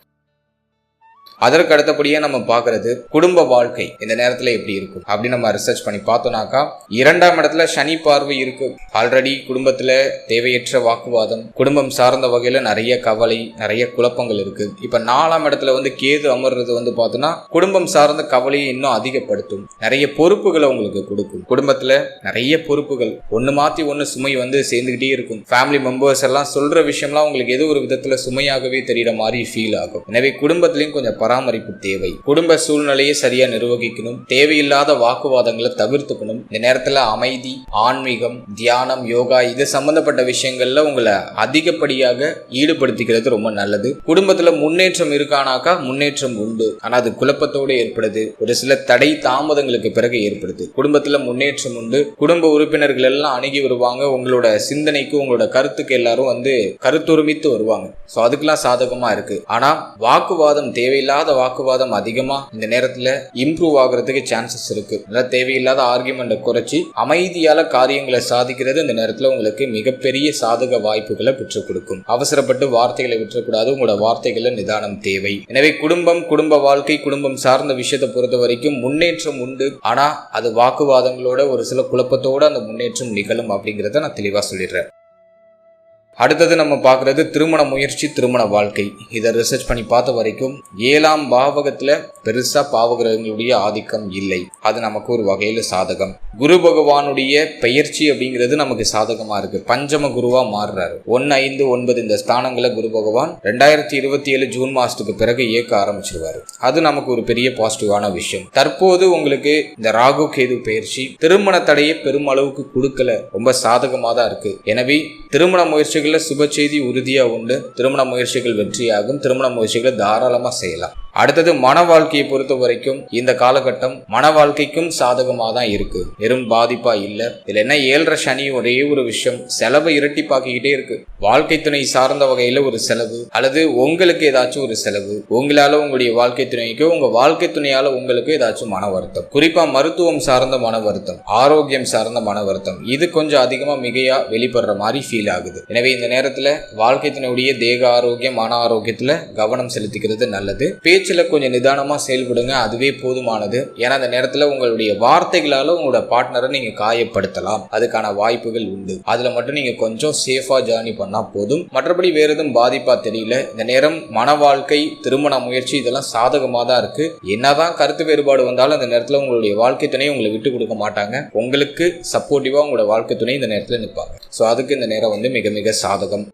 அதற்கு அடுத்தபடியா நம்ம பார்க்கறது குடும்ப வாழ்க்கை இந்த நேரத்துல எப்படி இருக்கும் அப்படின்னு நம்ம ரிசர்ச் பண்ணி பார்த்தோம்னாக்கா 2ஆம் இடத்துல சனி பார்வை இருக்கு. ஆல்ரெடி குடும்பத்துல தேவையற்ற வாக்குவாதம், குடும்பம் சார்ந்த வகையில நிறைய கவலை, நிறைய குழப்பங்கள் இருக்கு. இப்ப 4ஆம் இடத்துல கேது அமர்றது பார்த்தோம்னா குடும்பம் சார்ந்த கவலையை இன்னும் அதிகப்படுத்தும். நிறைய பொறுப்புகளை உங்களுக்கு கொடுக்கும். குடும்பத்துல நிறைய பொறுப்புகள் ஒண்ணு மாத்தி ஒண்ணு சுமை சேர்ந்துகிட்டே இருக்கும். ஃபேமிலி மெம்பர்ஸ் எல்லாம் சொல்ற விஷயம்லாம் உங்களுக்கு ஏதோ ஒரு விதத்துல சுமையாகவே தெரியற மாதிரி ஃபீல் ஆகும். எனவே குடும்பத்திலையும் கொஞ்சம் பராமரிப்பு தேவை. குடும்ப சூழ்நிலையை சரியா நிர்வகிக்கணும். தேவையில்லாத வாக்குவாதங்களை தவிர்த்துக்கணும். இந்த நேரத்துல அமைதி, ஆன்மீகம், தியானம், யோகா இது சம்பந்தப்பட்ட விஷயங்கள்ல உங்களை அதிகப்படியாக ஈடுபடுத்திக்கிறது ரொம்ப நல்லது. குடும்பத்துல முன்னேற்றம் இருக்கானாக்கா முன்னேற்றம் உண்டு. ஆனா அது குழப்பத்தோடு ஏற்படுது. ஒரு சில தடை தாமதங்களுக்கு பிறகு ஏற்படுது. குடும்பத்துல முன்னேற்றம் உண்டு. குடும்ப உறுப்பினர்கள் எல்லாம் அணுகி வருவாங்க. உங்களோட சிந்தனைக்கு, உங்களோட கருத்துக்கு எல்லாரும் கருத்துரிமித்து வருவாங்க. சோ அதுக்கெல்லாம் சாதகமா இருக்கு. ஆனா வாக்குவாதம், தேவையில்லாத வாக்குவாதம் அதிகமா இந்த நேரத்துல இம்ப்ரூவ் ஆகிறதுக்கு சான்சஸ் இருக்கு. தேவையில்லாத ஆர்கியூமெண்ட்டை குறைச்சி அமைதியால காரியங்களை சாதிக்கிறது இந்த நேரத்துல உங்களுக்கு மிகப்பெரிய சாதக வாய்ப்புகளை பெற்றுக் கொடுக்கும். அவசரப்பட்டு வார்த்தைகளை விட்டுறக்கூடாது. உங்களோட வார்த்தைகளை நிதானம் தேவை. எனவே குடும்ப வாழ்க்கை, குடும்பம் சார்ந்த விஷயத்தை பொறுத்த வரைக்கும் முன்னேற்றம் உண்டு. ஆனா அது வாக்குவாதங்களோட ஒரு சில குழப்பத்தோட அந்த முன்னேற்றம் நிகழும் அப்படிங்கறத நான் தெளிவா சொல்லிடுறேன். அடுத்தது நம்ம பார்க்கறது திருமண முயற்சி, திருமண வாழ்க்கை. இதை ரிசர்ச் பண்ணி பார்த்த வரைக்கும் 7ஆம் பாவகத்துல பெருசா பாவகிரகங்களுடைய ஆதிக்கம் இல்லை. அது நமக்கு ஒரு வகையில சாதகம். குரு பகவானுடைய பெயர்ச்சி அப்படிங்கிறது நமக்கு சாதகமா இருக்கு. பஞ்சம குருவா மாறுறாரு. 1, 5, 9 இந்த ஸ்தானங்களை குரு பகவான் 2027 ஜூன் மாசத்துக்கு பிறகு இயக்க ஆரம்பிச்சிருவாரு. அது நமக்கு ஒரு பெரிய பாசிட்டிவான விஷயம். தற்போது உங்களுக்கு இந்த ராகு கேது பெயர்ச்சி திருமண தடையை பெருமளவுக்கு கொடுக்கல, ரொம்ப சாதகமா தான் இருக்கு. எனவே திருமண முயற்சிகள் சுப செய்தி உறுதியா உண்டு. திருமண முயற்சிகள் வெற்றியாகும். திருமண முயற்சிகளை தாராளமா செய்யலாம். அடுத்தது மன வாழ்க்கையை பொறுத்த வரைக்கும் இந்த காலகட்டம் மன வாழ்க்கைக்கும் சாதகமா தான் இருக்கு. வெறும் பாதிப்பா இல்ல. இதுல என்ன 7.5 சனி ஒரே ஒரு விஷயம், செலவை இரட்டிப்பாக்கிக்கிட்டே இருக்கு. வாழ்க்கை துணை சார்ந்த வகையில ஒரு செலவு, அல்லது உங்களுக்கு ஏதாச்சும் ஒரு செலவு, உங்களால உங்களுடைய வாழ்க்கை துணைக்கோ, உங்க வாழ்க்கை துணையால உங்களுக்கு ஏதாச்சும் மன வருத்தம், குறிப்பா மருத்துவம் சார்ந்த மன வருத்தம், ஆரோக்கியம் சார்ந்த மன வருத்தம், இது கொஞ்சம் அதிகமா மிகையா வெளிப்படுற மாதிரி ஃபீல் ஆகுது. எனவே இந்த நேரத்துல வாழ்க்கை துணையுடைய தேக ஆரோக்கியம், மன ஆரோக்கியத்துல கவனம் செலுத்திக்கிறது நல்லது. பேச்சுல கொஞ்சம் நிதானமா செயல்படுங்க, அதுவே போதுமானது. ஏன்னா அந்த நேரத்துல உங்களுடைய வார்த்தைகளால உங்களோட பார்ட்னரை நீங்க காயப்படுத்தலாம். அதுக்கான வாய்ப்புகள் உண்டு. அதுல மட்டும் நீங்க கொஞ்சம் சேஃபா ஜர்னி பண்ணா போதும். மற்றபடி வேற எதுவும் பாதிப்பா தெரியல. இந்த நேரம் மன வாழ்க்கை, திருமண முயற்சி இதெல்லாம் சாதகமா தான் இருக்கு. என்னதான் கருத்து வேறுபாடு வந்தாலும் அந்த நேரத்துல உங்களுடைய வாழ்க்கை துணை உங்களை விட்டு கொடுக்க மாட்டாங்க. உங்களுக்கு சப்போர்ட்டிவா உங்களோட வாழ்க்கை துணை இந்த நேரத்துல நிற்பாங்க. சோ அதுக்கு இந்த நேரம் மிக மிக சாதகம்.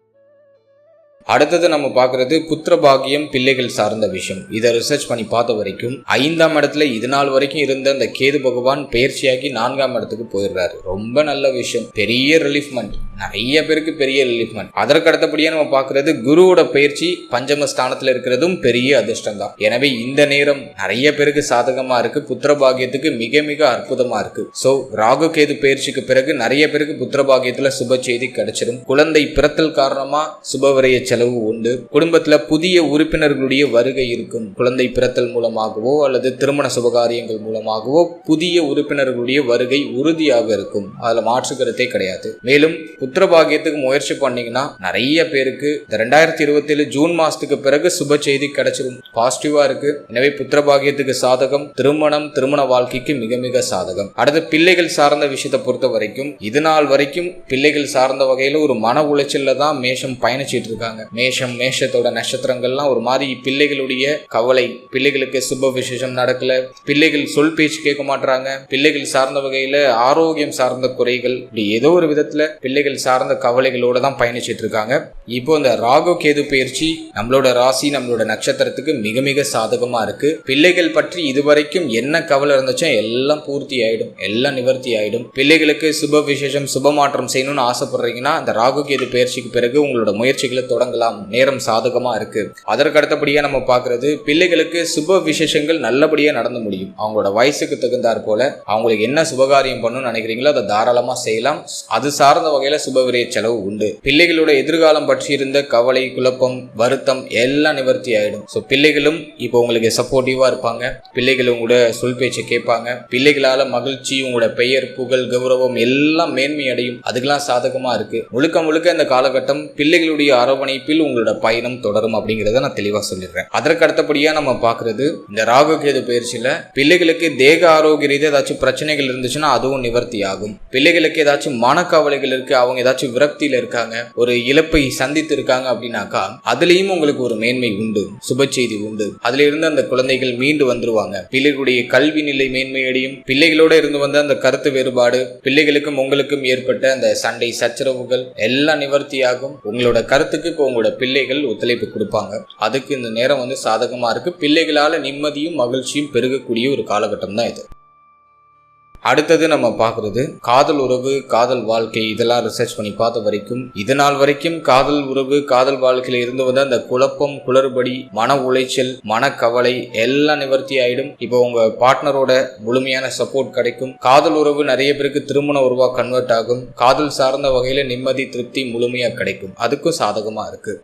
அடுத்தது நம்ம பார்க்கறது புத்திர பாகியம், பிள்ளைகள் சார்ந்த விஷயம். இதை ரிசர்ச் பண்ணி பார்த்த வரைக்கும் 5ஆம் இடத்துல இது நாள் வரைக்கும் இருந்த அந்த கேது பகவான் பெயர்ச்சியாகி 4ஆம் இடத்துக்கு போயிடுறாரு. ரொம்ப நல்ல விஷயம். பெரிய ரிலீஃப்மெண்ட், நிறைய பேருக்கு பெரிய ரிலீஃப்மெண்ட். அதற்கு அடுத்தபடியா நம்ம பார்க்கறது குருவோட பயிற்சி பஞ்சம ஸ்தானத்துல இருக்கிறதும் பெரிய அதிர்ஷ்டம் தான். எனவே இந்த நேரம் நிறைய பேருக்கு சாதகமா இருக்கு. புத்திர பாகியத்துக்கு மிக மிக அற்புதமா இருக்கு. சோ ராகு கேது பயிற்சிக்கு பிறகு நிறைய பேருக்கு புத்திர பாகியத்துல சுப செய்தி கிடைச்சிடும். குழந்தை பிறத்தல் காரணமா சுபவரைய செலவு உண்டு. குடும்பத்துல புதிய உறுப்பினர்களுடைய வருகை இருக்கும். குழந்தை பிறத்தல் மூலமாகவோ அல்லது திருமண சுபகாரியங்கள் மூலமாகவோ புதிய உறுப்பினர்களுடைய வருகை உறுதியாக இருக்கும். அதுல மாற்று கருத்தே கிடையாது. மேலும் புத்திரபாகியத்துக்கு முயற்சி பண்ணீங்கன்னா நிறைய பேருக்கு இந்த 2027 ஜூன் மாசத்துக்கு பிறகு சுப செய்தி கிடைச்சிடும். பாசிட்டிவா இருக்கு. எனவே புத்திரபாகியத்துக்கு சாதகம். திருமணம், திருமண வாழ்க்கைக்கு மிக மிக சாதகம். அடுத்து பிள்ளைகள் சார்ந்த விஷயத்தை பொறுத்த வரைக்கும் இது நாள் வரைக்கும் பிள்ளைகள் சார்ந்த வகையில ஒரு மன உளைச்சல்ல தான் மேஷம் பயணிச்சிட்டு இருக்காங்க. மேஷத்தோட நட்சத்திரங்கள்லாம் ஒரு மாதிரி பிள்ளைகளுடைய கவலை, பிள்ளைகளுக்கு சுப விசேஷம் நடக்கல, பிள்ளைகள் சொல் பேச்சு கேட்க மாட்டாங்க, பிள்ளைகள் சார்ந்த வகையில ஆரோக்கியம் சார்ந்த குறைகள், இப்படி ஏதோ ஒரு விதத்துல பிள்ளைகள் பிள்ளைகள் சார்ந்த கவலைகளோட தான் பயணிச்சிட்டு இருக்காங்க. இப்போ இந்த ராகு கேது பயிற்சி நம்மளோட ராசி நம்மளோட நட்சத்திரத்துக்கு மிக மிக சாதகமா இருக்கு. பிள்ளைகள் பற்றி இதுவரைக்கும் என்ன கவலை இருந்துச்சோ எல்லாம் பூர்த்தி ஆயிடும், எல்லாம் நிவர்த்தி ஆயிடும். பிள்ளைகளுக்கு சுப விசேஷம் சுப மாற்றம் செய்யணும்னு ஆசைப்படுறீங்கன்னா இந்த ராகு கேது பயிற்சிக்கு பிறகு உங்களோட முயற்சிகளை தொடங்கலாம். நேரம் சாதகமா இருக்கு. அதற்கு அடுத்தபடியா நம்ம பாக்குறது பிள்ளைகளுக்கு சுப விசேஷங்கள் நல்லபடியா நடந்து முடியும். அவங்களோட வயசுக்கு தகுந்தாற் போல அவங்களுக்கு என்ன சுபகாரியம் பண்ணணும்னு நினைக்கிறீங்களோ அதை தாராளமா செய்யலாம். அது சார்ந்த வகையில சுபவிரய செலவு உண்டு. பிள்ளைகளோட எதிர்காலம் பற்றி இருந்த கவலை, குழப்பம், வருத்தம் எல்லாம் நிவர்த்தி ஆயிடும். ஸோ பிள்ளைகளும் இப்போ உங்களுக்கு சப்போர்ட்டிவா இருப்பாங்க. பிள்ளைகள் உங்களோட சொல் பேச்சை கேட்பாங்க. பிள்ளைகளால மகிழ்ச்சி, உங்களோட பெயர், புகழ், கௌரவம் எல்லாம் மேன்மை அடையும். அதுக்கெல்லாம் சாதகமா இருக்கு. முழுக்க முழுக்க இந்த காலகட்டம் பிள்ளைகளுடைய அரவணைப்பில் உங்களோட பயணம் தொடரும் அப்படிங்கிறத நான் தெளிவா சொல்லிடுறேன். அதற்கு அடுத்தபடியா நம்ம பாக்குறது இந்த ராகு கேது பயிற்சியில பிள்ளைகளுக்கு தேக ஆரோக்கிய ரீதியாக ஏதாச்சும் பிரச்சனைகள் இருந்துச்சுன்னா அதுவும் நிவர்த்தி ஆகும். பிள்ளைகளுக்கு ஏதாச்சும் மனக்கவலைகள் இருக்கு, அவங்க ஏதாச்சும் விரக்தியில இருக்காங்க, ஒரு இழப்பை சந்தித்து இருக்காங்க அப்படின்னாக்கா அதுலயும் உங்களுக்கு ஒரு மேன்மை உண்டு, சுப செய்தி உண்டு. அதுல இருந்து அந்த குழந்தைகள் மீண்டு வந்துருவாங்க. பிள்ளைகளுடைய கல்வி நிலை மேன்மை அடையும். பிள்ளைகளோட இருந்து வந்த அந்த கருத்து வேறுபாடு, பிள்ளைகளுக்கும் உங்களுக்கும் ஏற்பட்ட அந்த சண்டை சச்சரவுகள் எல்லாம் நிவர்த்தியாகும். உங்களோட கருத்துக்கு இப்போ உங்களோட பிள்ளைகள் ஒத்துழைப்பு கொடுப்பாங்க. அதுக்கு இந்த நேரம் சாதகமா இருக்கு. பிள்ளைகளால நிம்மதியும் மகிழ்ச்சியும் பெருகக்கூடிய ஒரு காலகட்டம் தான் இது. அடுத்தது நம்ம பார்க்குறது காதல் உறவு, காதல் வாழ்க்கை. இதெல்லாம் ரிசர்ச் பண்ணி பார்த்த வரைக்கும் இதனால் வரைக்கும் காதல் உறவு, காதல் வாழ்க்கையில இருந்து வந்து அந்த குழப்பம், குளறுபடி, மன உளைச்சல், மனக்கவலை எல்லாம் நிவர்த்தி ஆயிடும். இப்போ உங்க பார்ட்னரோட முழுமையான சப்போர்ட் கிடைக்கும். காதல் உறவு நிறைய பேருக்கு திருமண உறவா கன்வெர்ட் ஆகும். காதல் சார்ந்த வகையில நிம்மதி, திருப்தி முழுமையா கிடைக்கும். அதுக்கும் சாதகமா இருக்கு.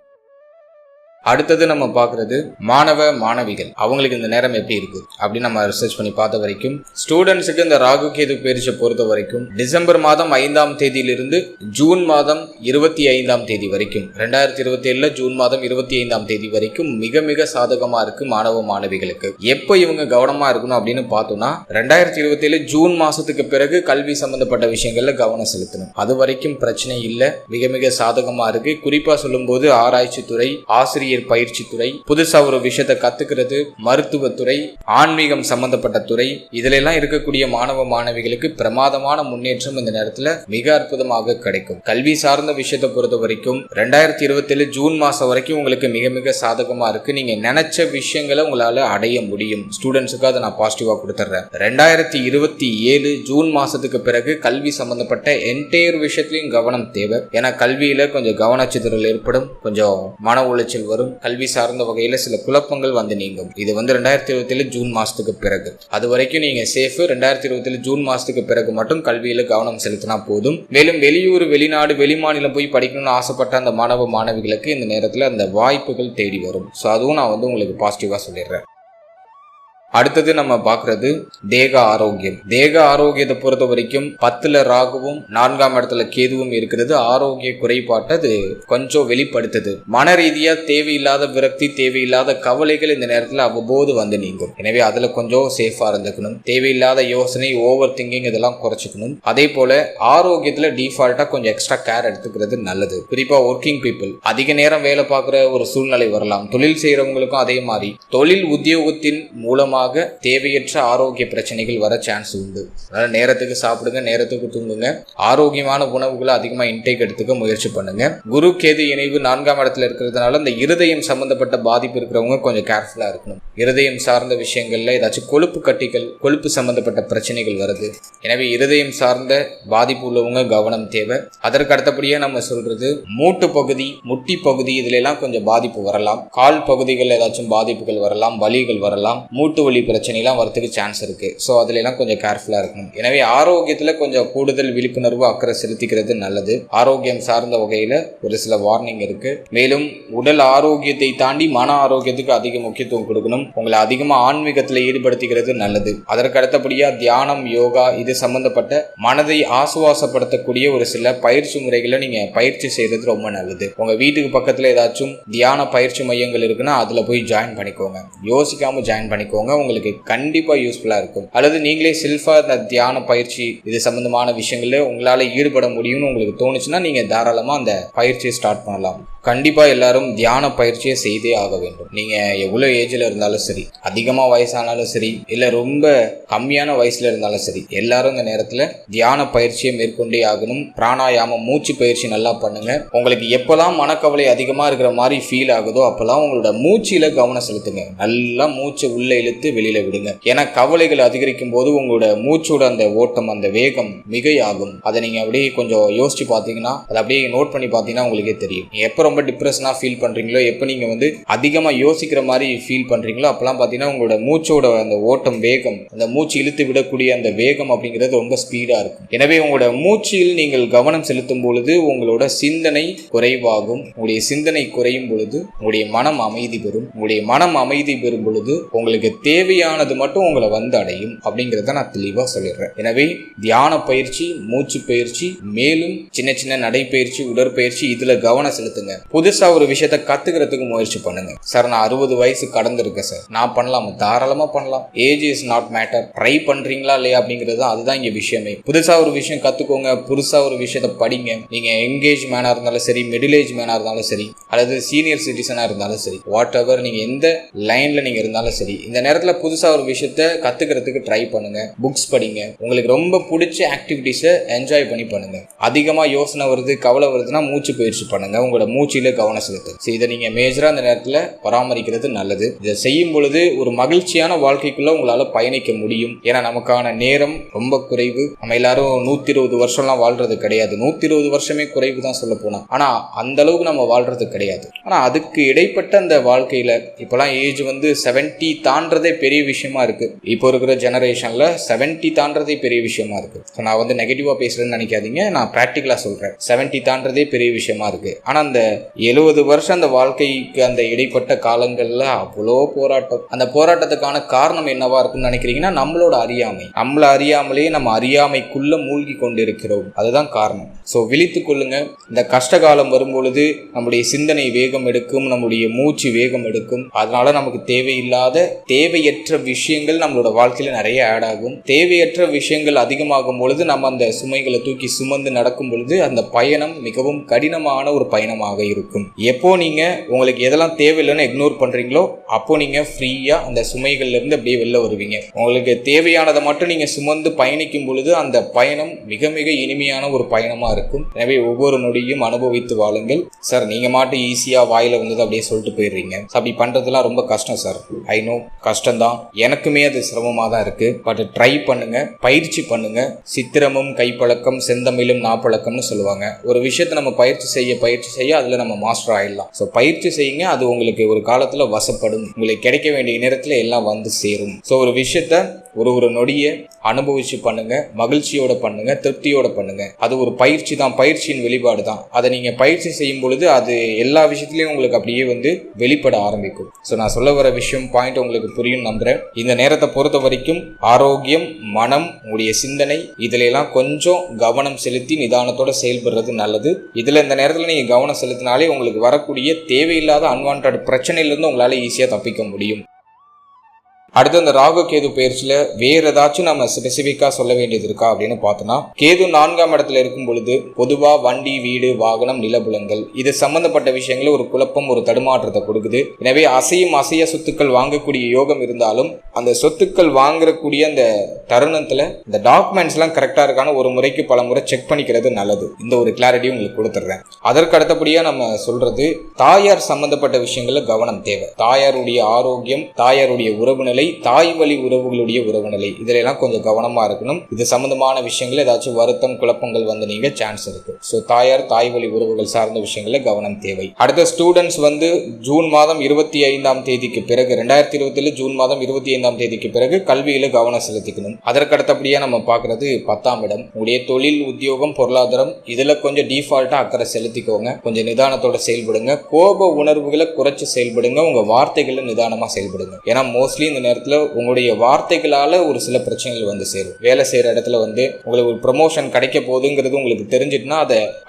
அடுத்தது நம்ம பார்க்கறது மாணவ மாணவிகள். அவங்களுக்கு இந்த நேரம் எப்படி இருக்கு அப்படின்னு நம்ம ரிசர்ச் பண்ணி பார்த்த வரைக்கும் ஸ்டூடெண்ட்ஸுக்கு இந்த ராகு கேது பயிற்சியை பொறுத்த வரைக்கும் டிசம்பர் மாதம் 5ஆம் தேதியிலிருந்து ஜூன் மாதம் 25ஆம் தேதி வரைக்கும் 2027 ஜூன் மாதம் 25ஆம் தேதி வரைக்கும் மிக மிக சாதகமா இருக்கு மாணவ மாணவிகளுக்கு. எப்போ இவங்க கவனமா இருக்கணும் அப்படின்னு பார்த்தோம்னா 2027 ஜூன் மாசத்துக்கு பிறகு கல்வி சம்பந்தப்பட்ட விஷயங்கள்ல கவனம் செலுத்தணும். அது வரைக்கும் பிரச்சனை இல்லை, மிக மிக சாதகமா இருக்கு. குறிப்பா சொல்லும் போது ஆராய்ச்சி துறை, ஆசிரியர் பயிற்சி துறை, புதுசா ஒரு விஷயத்தை கத்துக்கிறது, மருத்துவத்துறை, ஆன்மீகம் சம்பந்தப்பட்ட துறை, இதுல எல்லாம் இருக்கக்கூடிய மாணவ மாணவிகளுக்கு பிரமாதமான முன்னேற்றம் இந்த நேரத்துல மிக அற்புதமாக கிடைக்கும். கல்வி சார்ந்த விஷயத்தை பொறுத்த வரைக்கும் 2027 ஜூன் மாசம் வரைக்கும் உங்களுக்கு மிக மிக சாதகமா இருக்கு. நீங்க நினைச்ச விஷயங்களை உங்களால அடைய முடியும். ஸ்டூடெண்ட்ஸுக்கு அதை நான் பாசிட்டிவா கொடுத்துறேன். 2027 ஜூன் மாசத்துக்கு பிறகு கல்வி சம்பந்தப்பட்ட என்டையர் விஷயத்திலையும் கவனம் தேவை. ஏன்னா கல்வியில கொஞ்சம் கவனச்சிதறல் ஏற்படும், கொஞ்சம் மன உளைச்சல் வரும், கல்வி சார்ந்த வகையில சில குழப்பங்கள் வந்து நீங்கும். இது 2027 ஜூன் மாசத்துக்கு பிறகு. அது வரைக்கும் நீங்க சேஃப். 2027 ஜூன் மாசத்துக்கு பிறகு மட்டும் கல்வியில கவனம் செலுத்தினா போதும். மேலும் வெளியூர், வெளிநாடு, வெளிமாநிலம் போய் படிக்கணும்னு ஆசைப்பட்ட அந்த மாணவ மாணவிகளுக்கு இந்த நேரத்துல அந்த வாய்ப்புகள் தேடி வரும். ஸோ அதுவும் நான் உங்களுக்கு பாசிட்டிவா சொல்லிடுறேன். அடுத்தது நம்ம பார்க்கறது தேக ஆரோக்கியம். தேக ஆரோக்கியத்தை பொறுத்த வரைக்கும் 10ல ராகுவும் 4ஆம் இடத்துல கேதுவும் இருக்கிறது ஆரோக்கிய குறைபாட்டை அது கொஞ்சம் வெளிப்படுத்துது. மன ரீதியா தேவையில்லாத விரக்தி, தேவையில்லாத கவலைகள் இந்த நேரத்துல அவ்வப்போது வந்து நீங்கும். எனவே அதுல கொஞ்சம் சேஃபா இருந்துக்கணும். தேவையில்லாத யோசனை, ஓவர் திங்கிங் இதெல்லாம் குறைச்சிக்கணும். அதே போல ஆரோக்கியத்துல டிஃபால்ட்டா கொஞ்சம் எக்ஸ்ட்ரா கேர் எடுத்துக்கிறது நல்லது. குறிப்பா ஒர்க்கிங் பீப்புள் அதிக நேரம் வேலை பார்க்குற ஒரு சூழ்நிலை வரலாம். தொழில் செய்யறவங்களுக்கும் அதே மாதிரி தொழில் உத்தியோகத்தின் மூலமா தேவையற்ற ஆரோக்கிய பிரச்சனைகள் வர சான்ஸ் உண்டு. அதனால நேரத்துக்கு சாப்பிடுங்க, நேரத்துக்கு தூங்குங்க, ஆரோக்கியமான உணவுகளை அதிகமா இன்டேக் எடுத்துக்க முயற்சி பண்ணுங்க. குரு கேது இணைவு 4ஆம் இடத்துல இருக்கிறதுனால இந்த இருதயம் சம்பந்தப்பட்ட பாதிப்பு இருக்கிறவங்க கொஞ்சம் கேர்ஃபுல்லா இருக்கணும். இருதயம் சார்ந்த விஷயங்கள்ல ஏதாச்சும் கொழுப்பு கட்டிகள், கொழுப்பு சம்பந்தப்பட்ட பிரச்சனைகள் வருது. எனவே இருதயம் சார்ந்த பாதிப்பு உள்ளவங்க கவனம் தேவை. அதற்கு அடுத்தபடியா நம்ம சொல்றது மூட்டு பகுதி, முட்டி பகுதி இதுல எல்லாம் கொஞ்சம் பாதிப்பு வரலாம். கால் பகுதிகள் ஏதாச்சும் பாதிப்புகள் வரலாம், வலிகள் வரலாம், மூட்டு வலி பிரச்சனை எல்லாம் வரதுக்கு சான்ஸ் இருக்கு. ஸோ அதுல எல்லாம் கொஞ்சம் கேர்ஃபுல்லா இருக்கணும். எனவே ஆரோக்கியத்துல கொஞ்சம் கூடுதல் விழிப்புணர்வு, அக்கறை செலுத்திக்கிறது நல்லது. ஆரோக்கியம் சார்ந்த வகையில ஒரு சில வார்னிங் இருக்கு. மேலும் உடல் ஆரோக்கியத்தை தாண்டி மன ஆரோக்கியத்துக்கு அதிக முக்கியத்துவம் கொடுக்கணும். உங்களை அதிகமா ஆன்மீகத்துல ஈடுபடுத்திக்கிறது நல்லது. அதற்கு அடுத்தபடியா தியானம், யோகா இது சம்பந்தப்பட்ட மனதை ஆசுவாசப்படுத்தக்கூடிய ஒரு சில பயிற்சி முறைகளை நீங்க பயிற்சி செய்யறது ரொம்ப நல்லது. உங்க வீட்டுக்கு பக்கத்துல ஏதாச்சும் தியான பயிற்சி மையங்கள் இருக்குன்னா அதுல போய் ஜாயின் பண்ணிக்கோங்க. யோசிக்காம ஜாயின் பண்ணிக்கோங்க. உங்களுக்கு கண்டிப்பா யூஸ்ஃபுல்லா இருக்கும். அல்லது நீங்களே செல்ஃபா இந்த தியான பயிற்சி இது சம்பந்தமான விஷயங்கள்ல உங்களால ஈடுபட முடியும்னு உங்களுக்கு தோணுச்சுன்னா நீங்க தாராளமா அந்த பயிற்சியை ஸ்டார்ட் பண்ணலாம். கண்டிப்பா எல்லாரும் தியான பயிற்சியை செய்தே ஆக வேண்டும். நீங்க எவ்வளவு ஏஜ்ல இருந்தாலும் சரி, அதிகமா வயசானாலும் சரி, இல்ல ரொம்ப கம்மியான வயசுல இருந்தாலும் சரி, எல்லாரும் இந்த நேரத்துல தியான பயிற்சியை மேற்கொண்டே ஆகணும். பிராணாயாமம் மூச்சு பயிற்சி நல்லா பண்ணுங்க. உங்களுக்கு எப்பெல்லாம் மனக்கவலை அதிகமா இருக்கிற மாதிரி ஃபீல் ஆகுதோ அப்பெல்லாம் உங்களோட மூச்சில கவனம் செலுத்துங்க. நல்லா மூச்சை உள்ள இழுத்து வெளியில விடுங்க. ஏன்னா கவலைகள் அதிகரிக்கும் போது உங்களோட மூச்சோட அந்த ஓட்டம், அந்த வேகம் மிகையாகும். அதை நீங்க அப்படியே கொஞ்சம் யோசிச்சு பாத்தீங்கன்னா, அதை அப்படியே நோட் பண்ணி பாத்தீங்கன்னா உங்களுக்கே தெரியும். எப்ப ரொம்ப டிப்ரெஷனா ஃபீல் பண்றீங்களோ, எப்ப நீங்க அதிகமா யோசிக்கிற மாதிரி ஃபீல் பண்றீங்களோ அப்பெல்லாம் பாத்தீங்கன்னா உங்களோட மூச்சோட அந்த ஓட்டம், வேகம், அந்த மூச்சு இழுத்து விடக்கூடிய அந்த வேகம் அப்படிங்கிறது ரொம்ப ஸ்பீடா இருக்கும். எனவே உங்களோட மூச்சில் நீங்கள் கவனம் செலுத்தும் பொழுது உங்களோட சிந்தனை குறைவாகும். உங்களுடைய சிந்தனை குறையும் பொழுது உங்களுடைய மனம் அமைதி பெறும். உங்களுடைய மனம் அமைதி பெறும் பொழுது உங்களுக்கு தேவையானது மட்டும் உங்களை அடையும் அப்படிங்கிறத நான் தெளிவா சொல்லிடுறேன். எனவே தியான பயிற்சி, மூச்சு பயிற்சி, மேலும் சின்ன சின்ன நடைப்பயிற்சி, உடற்பயிற்சி இதுல கவனம் செலுத்துங்க. புதுசா ஒரு விஷயத்த கத்துக்கிறதுக்கு முயற்சி பண்ணுங்க. சார் நான் 60 வயசு கடந்திருக்கேன் சார், நான் பண்ணலாம், தாராளமா பண்ணலாம். Age is not matter. Try பண்றீங்களா இல்லையா அப்படிங்கிறது அதுதான் இங்க விஷயமே. புதுசா ஒரு விஷயம் கத்துக்கோங்க, புதுசா ஒரு விஷயத்த படிங்க. நீங்க எங்கேஜ் மேனா இருந்தாலும் சரி, மிடில் ஏஜ் மேனா இருந்தாலும் சரி, அல்லது சீனியர் சிட்டிசனா இருந்தாலும் சரி, வாட் எவர் நீங்க எந்த லைன்ல நீங்க இருந்தாலும் சரி, இந்த நேரத்துல புதுசா ஒரு விஷயத்த கத்துக்கிறதுக்கு ட்ரை பண்ணுங்க. புக்ஸ் படிங்க. உங்களுக்கு ரொம்ப பிடிச்ச ஆக்டிவிட்டிஸை என்ஜாய் பண்ணி பண்ணுங்க. அதிகமா யோசனை வருது, கவலை வருதுன்னா மூச்சு பயிற்சி பண்ணுங்க. உங்களோட மூச்சில கவனம் செலுத்து. இதை நீங்க மேஜரா இந்த நேரத்துல பராமரிக்கிறது நல்லது. இதை செய்யும் பொழுது ஒரு மகிழ்ச்சியான வாழ்க்கைக்குள்ள உங்களால பயணிக்க முடியும். ஏன்னா நமக்கான நேரம் ரொம்ப குறைவு. நம்ம எல்லாரும் 120 வருஷம்லாம் வாழ்றது கிடையாது. 120 வருஷமே குறைவு தான் சொல்ல போனா. ஆனா அந்த அளவுக்கு நம்ம வாழ்றது கிடையாது. ஆனா அதுக்கு இடைப்பட்ட அந்த வாழ்க்கையில இப்பெல்லாம் ஏஜ் 70 தாண்டதே பெரிய விஷயமா இருக்கு. இப்போ இருக்கிற ஜெனரேஷன்ல 70 தாண்டதே பெரிய விஷயமா இருக்கு. நான் நெகட்டிவா பேசுறேன்னு நினைக்காதீங்க. நான் பிராக்டிகலா சொல்றேன். 70 தாண்டதே பெரிய விஷயமா இருக்கு. ஆனா அந்த 70 வருஷம் அந்த வாழ்க்கைக்கு அந்த இடைப்பட்ட காலங்கள்ல அவ்வளோ போராட்டம். அந்த போராட்டத்துக்கான காரணம் என்னவா இருக்குன்னு நினைக்கிறீங்கன்னா நம்மளோட அறியாமை. நம்மள அறியாமலே நம்ம அறியாமைக்குள்ள மூழ்கி கொண்டிருக்கிறோம். அதுதான் காரணம். ஸோ விழித்துக் கொள்ளுங்க. இந்த கஷ்ட காலம் வரும்பொழுது நம்முடைய சிந்தனை வேகம் எடுக்கும், நம்முடைய மூச்சு வேகம் எடுக்கும். அதனால நமக்கு தேவையற்ற விஷயங்கள் நம்மளோட வாழ்க்கையில நிறைய ஆட் ஆகும். தேவையற்ற விஷயங்கள் அதிகமாகும் பொழுது நம்ம அந்த சுமைகளை தூக்கி சுமந்து நடக்கும் பொழுது அந்த பயணம் மிகவும் கடினமான ஒரு பயணமாக இருக்கும். எப்போ நீங்க உங்களுக்கு எதெல்லாம் தேவையில்லைன்னு இக்னோர் பண்றீங்களோ அப்போ நீங்க ஃப்ரீயா அந்த சுமைகள்ல இருந்து அப்படியே வெளில வருவீங்க. உங்களுக்கு தேவையானதை மட்டும் நீங்க சுமந்து பயணிக்கும் பொழுது அந்த பயணம் மிக மிக இனிமையான ஒரு பயணமா இருக்கும். எனவே ஒவ்வொரு நொடியும் அனுபவித்து வாழுங்கள். சார் நீங்க மாட்டும் ஈஸியா வாயில அப்படியே சொல்லிட்டு போயிடுறீங்க. அப்படி பண்றதுலாம் ரொம்ப கஷ்டம் சார். ஐ நோ, கஷ்டம்தான். எனக்குமே அது சிரமமா தான் இருக்கு. பட் ட்ரை பண்ணுங்க, பயிற்சி பண்ணுங்க. சித்திரமும் கைப்பழக்கம், செந்தமிழும் நாப்பழக்கம்னு சொல்லுவாங்க. ஒரு விஷயத்தை நம்ம பயிற்சி செய்ய அதுல நம்ம மாஸ்டர் ஆயிடலாம். ஸோ பயிற்சி செய்யுங்க. அது உங்களுக்கு ஒரு காலத்துல வசப்படும். உங்களுக்கு கிடைக்க வேண்டிய நேரத்துல எல்லாம் சேரும். ஸோ ஒரு விஷயத்த ஒரு நொடியை அனுபவிச்சு பண்ணுங்க, மகிழ்ச்சியோட பண்ணுங்க, திருப்தியோட பண்ணுங்க. அது ஒரு பயிற்சி தான், பயிற்சியின் வெளிப்பாடு தான். அதை நீங்க பயிற்சி செய்யும் பொழுது அது எல்லா விஷயத்திலையும் உங்களுக்கு அப்படியே வெளிப்பட ஆரம்பிக்கும். ஸோ நான் சொல்ல வர விஷயம் பாயிண்ட் உங்களுக்கு புரியும் நம்புறேன். இந்த நேரத்தை பொறுத்த வரைக்கும் ஆரோக்கியம், மனம், உங்களுடைய சிந்தனை இதுல எல்லாம் கொஞ்சம் கவனம் செலுத்தி நிதானத்தோட செயல்படுறது நல்லது. இதுல இந்த நேரத்துல நீங்க கவனம் செலுத்தினாலே உங்களுக்கு வரக்கூடிய தேவையில்லாத அன்வான்ட் பிரச்சனையிலிருந்து உங்களால ஈஸியா தப்பிக்க முடியும். அடுத்து அந்த ராகு கேது பயிற்சியில வேற ஏதாச்சும் நம்ம ஸ்பெசிபிக்கா சொல்ல வேண்டியது இருக்கா அப்படின்னு பார்த்தோம்னா, கேது 4ஆம் இடத்துல இருக்கும் பொழுது பொதுவா வண்டி, வீடு, வாகனம், நிலபுலங்கள் இது சம்பந்தப்பட்ட விஷயங்கள ஒரு குழப்பம், ஒரு தடுமாற்றத்தை கொடுக்குது. எனவே அசைய சொத்துக்கள் வாங்கக்கூடிய யோகம் இருந்தாலும் அந்த சொத்துக்கள் வாங்கக்கூடிய அந்த தருணத்துல இந்த டாக்குமெண்ட்ஸ் எல்லாம் கரெக்டா இருக்கான்னு ஒரு முறைக்கு பல முறை செக் பண்ணிக்கிறது நல்லது. இந்த ஒரு கிளாரிட்டி உங்களுக்கு கொடுத்துட்றேன். அதற்கு அடுத்தபடியா நம்ம சொல்றது தாயார் சம்பந்தப்பட்ட விஷயங்கள்ல கவனம் தேவை. தாயாருடைய ஆரோக்கியம், தாயாருடைய உறவு நிலை, தாய் வழி உறவுகளுடைய உறவு நிலை இதெல்லாம் கொஞ்சம் கவனமா இருக்கணும். இது சம்பந்தமான விஷயங்கள் ஏதாச்சும் வருத்தம், குழப்பங்கள் நீங்க சான்ஸ் இருக்கு. ஸோ தாய் வழி உறவுகள் சார்ந்த விஷயங்கள கவனம் தேவை. அடுத்த ஸ்டூடெண்ட்ஸ் ஜூன் மாதம் 25ஆம் தேதிக்கு பிறகு 2027 ஜூன் மாதம் 25ஆம் தேதிக்கு பிறகு கல்வியில கவனம் செலுத்திக்கணும். அதற்கு அடுத்தபடியா நம்ம பார்க்கறது 10ஆம் இடம். உங்களுடைய தொழில், உத்தியோகம், பொருளாதாரம் இதுல கொஞ்சம் டிஃபால்ட்டா அக்கறை செலுத்திக்கோங்க. கொஞ்சம் நிதானத்தோட செயல்படுங்க. கோப உணர்வுகளை குறைச்சு செயல்படுங்க. உங்க வார்த்தைகளை நிதானமா செயல்படுங்க. ஏன்னா மோஸ்ட்லி இந்த நேரத்துல உங்களுடைய வார்த்தைகளால ஒரு சில பிரச்சனைகள் வந்து சேரும். வேலை செய்யற இடத்துல வந்து உங்களுக்கு ஒரு ப்ரமோஷன் கிடைக்க போகுதுங்கிறது உங்களுக்கு தெரிஞ்சிட்டுனா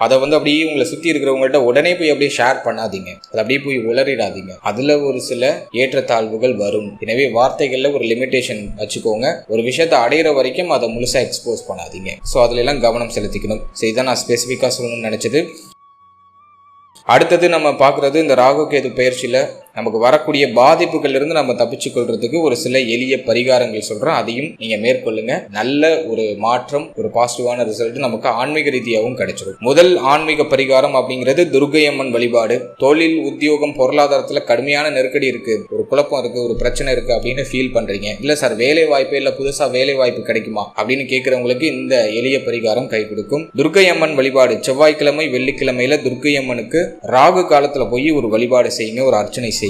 அதை வந்து அப்படியே உங்களை சுத்தி இருக்கிறவங்கள்ட்ட உடனே போய் அப்படியே ஷேர் பண்ணாதீங்க. அதை அப்படியே போய் உளறிடாதீங்க. அதுல ஒரு சில ஏற்றத்தாழ்வுகள் வரும். எனவே வார்த்தைகள்ல ஒரு லிமிடேஷன் வச்சுக்கோங்க. ஒரு விஷயத்தை அடையிற வரைக்கும் அதை முழுசா எக்ஸ்போஸ் பண்ணாதீங்க. ஸோ அதுல எல்லாம் கவனம் செலுத்திக்கணும். இதான் நான் ஸ்பெசிஃபிக்கா சொல்லணும்னு நினைச்சது. அடுத்தது நம்ம பார்க்குறது, இந்த ராகு கேது பெயர்ச்சியில் நமக்கு வரக்கூடிய பாதிப்புகள் இருந்து நம்ம தப்பிச்சு கொள்றதுக்கு ஒரு சில எளிய பரிகாரங்கள் சொல்கிறோம். அதையும் நீங்கள் மேற்கொள்ளுங்க. நல்ல ஒரு மாற்றம், ஒரு பாசிட்டிவான ரிசல்ட் நமக்கு ஆன்மீக ரீதியாகவும் கிடைச்சிடும். முதல் ஆன்மீக பரிகாரம் அப்படிங்கிறது துர்க்கையம்மன் வழிபாடு. தொழில், உத்தியோகம், பொருளாதாரத்தில் கடுமையான நெருக்கடி இருக்கு, ஒரு குழப்பம் இருக்கு, ஒரு பிரச்சனை இருக்கு அப்படின்னு ஃபீல் பண்றீங்க. இல்லை சார் வேலை வாய்ப்பு இல்லை, புதுசாக வேலை வாய்ப்பு கிடைக்குமா அப்படின்னு கேட்குறவங்களுக்கு இந்த எளிய பரிகாரம் கை கொடுக்கும். துர்க்கையம்மன் வழிபாடு செவ்வாய்க்கிழமை, வெள்ளிக்கிழமையில துர்க்கையம்மனுக்கு ராகு காலத்துல போய் ஒரு வழிபாடு செய்யுங்க, ஒரு அர்ச்சனை செய்யுங்க.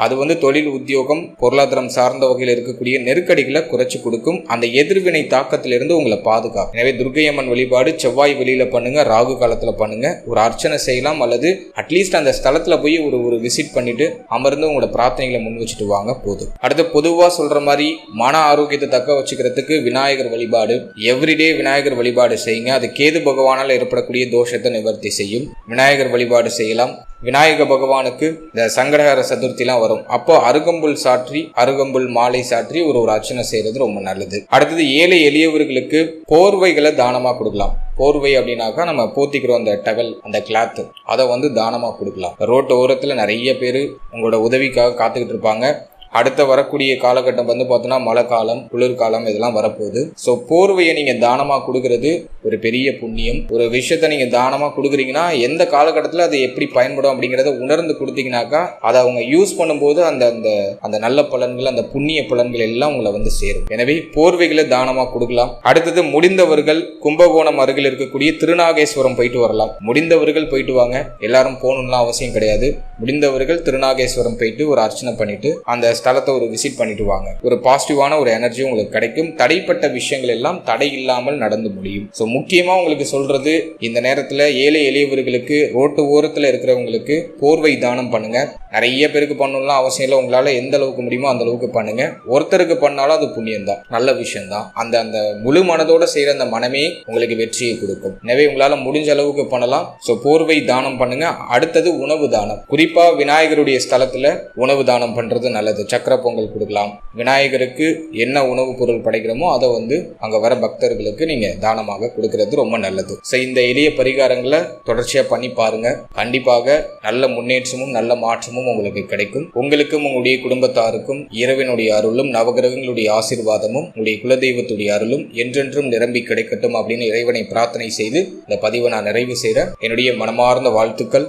அது வந்து தொழில், உத்தியோகம், பொருளாதாரம் சார்ந்த வகையில் இருக்கக்கூடிய நெருக்கடிகளை குறைச்சு கொடுக்கும். அந்த எதிர்வினை தாக்கத்திலிருந்து உங்களை பாதுகாக்கும். எனவே துர்க்கையம்மன் வழிபாடு செவ்வாய் வெளியில பண்ணுங்க, ராகு காலத்துல பண்ணுங்க. ஒரு அர்ச்சனை செய்யலாம், அல்லது அட்லீஸ்ட் அந்த ஸ்தலத்துல போய் ஒரு விசிட் பண்ணிட்டு அமர்ந்து உங்களோட பிரார்த்தனைகளை முன் வச்சுட்டு வாங்க போதும். அடுத்து பொதுவா சொல்ற மாதிரி மன ஆரோக்கியத்தை தக்க வச்சுக்கிறதுக்கு விநாயகர் வழிபாடு, எவ்ரிடே விநாயகர் வழிபாடு செய்யுங்க. அது கேது பகவானால் ஏற்படக்கூடிய தோஷத்தை நிவர்த்தி செய்யும். விநாயகர் வழிபாடு செய்யலாம். விநாயக பகவானுக்கு இந்த சங்கடஹர சதுர்த்திலாம் வரும். அப்போ அருகம்புல் சாற்றி, அருகம்புல் மாலை சாற்றி ஒரு அர்ச்சனை செய்யறது ரொம்ப நல்லது. அடுத்தது ஏழை எளியவர்களுக்கு போர்வைகளை தானமா கொடுக்கலாம். போர்வை அப்படின்னாக்கா நம்ம போத்திக்கிறோம் அந்த டவல், அந்த கிளாத், அதை வந்து தானமா கொடுக்கலாம். ரோட்டு ஓரத்துல நிறைய பேர் உங்களோட உதவிக்காக காத்துக்கிட்டு இருப்பாங்க. அடுத்த வரக்கூடிய காலகட்டம் வந்து பார்த்தோன்னா மழை காலம், குளிர்காலம் இதெல்லாம் வரப்போகுது. ஸோ போர்வையை நீங்கள் தானமாக கொடுக்கறது ஒரு பெரிய புண்ணியம். ஒரு விஷயத்த நீங்கள் தானமாக கொடுக்குறீங்கன்னா எந்த காலகட்டத்தில் அது எப்படி பயன்படும் அப்படிங்கிறத உணர்ந்து கொடுத்தீங்கன்னாக்கா அதை அவங்க யூஸ் பண்ணும்போது அந்த அந்த அந்த நல்ல பலன்கள், அந்த புண்ணிய பலன்கள் எல்லாம் உங்களை வந்து சேரும். எனவே போர்வைகளை தானமாக கொடுக்கலாம். அடுத்தது முடிந்தவர்கள் கும்பகோணம் அருகில் இருக்கக்கூடிய திருநாகேஸ்வரம் போயிட்டு வரலாம். முடிந்தவர்கள் போயிட்டு வாங்க, எல்லாரும் போகணும்லாம் அவசியம் கிடையாது. முடிந்தவர்கள் திருநாகேஸ்வரம் போயிட்டு ஒரு அர்ச்சனை பண்ணிட்டு அந்த ஸ்தலத்தை ஒரு விசிட் பண்ணிட்டு வாங்க. ஒரு பாசிட்டிவான ஒரு எனர்ஜி உங்களுக்கு கிடைக்கும். தடைப்பட்ட விஷயங்கள் எல்லாம் தடை இல்லாமல் நடந்து முடியும். ஸோ முக்கியமா உங்களுக்கு சொல்றது, இந்த நேரத்தில் ஏழை எளியவர்களுக்கு, ரோட்டு ஓரத்தில் இருக்கிறவங்களுக்கு போர்வை தானம் பண்ணுங்க. நிறைய பேருக்கு பண்ணணும்லாம் அவசியம் இல்லை. உங்களால எந்த அளவுக்கு முடியுமோ அந்த அளவுக்கு பண்ணுங்க. ஒருத்தருக்கு பண்ணாலும் அது புண்ணியம் தான், நல்ல விஷயம் தான். அந்த அந்த முழு மனதோட செய்யற அந்த மனமே உங்களுக்கு வெற்றியை கொடுக்கும். எனவே உங்களால முடிஞ்ச அளவுக்கு பண்ணலாம். ஸோ போர்வை தானம் பண்ணுங்க. அடுத்தது உணவு தானம். குறிப்பா விநாயகருடைய ஸ்தலத்துல உணவு தானம் பண்றது நல்லது. சக்கரை பொங்கல் கொடுக்கலாம். விநாயகருக்கு என்ன உணவுப் பொருள் படைக்கிறோமோ அதை வந்து அங்க வர பக்தர்களுக்கு நீங்க தானமாக கொடுக்கறது ரொம்ப நல்லது. ஸோ இந்த எளிய பரிகாரங்களை தொடர்ச்சியா பண்ணி பாருங்க. கண்டிப்பாக நல்ல முன்னேற்றமும் நல்ல மாற்றமும் உங்களுக்கு கிடைக்கும். உங்களுக்கும் உங்களுடைய குடும்பத்தாருக்கும் இறைவனுடைய அருளும் நவகிரகங்களுடைய ஆசீர்வாதமும் உங்களுடைய குலதெய்வத்துடைய அருளும் என்றென்றும் நிரம்பி கிடைக்கட்டும் அப்படின்னு இறைவனை பிரார்த்தனை செய்து இந்த பதிவை நான் நிறைவு செய்கிறேன். என்னுடைய மனமார்ந்த வாழ்த்துக்கள்.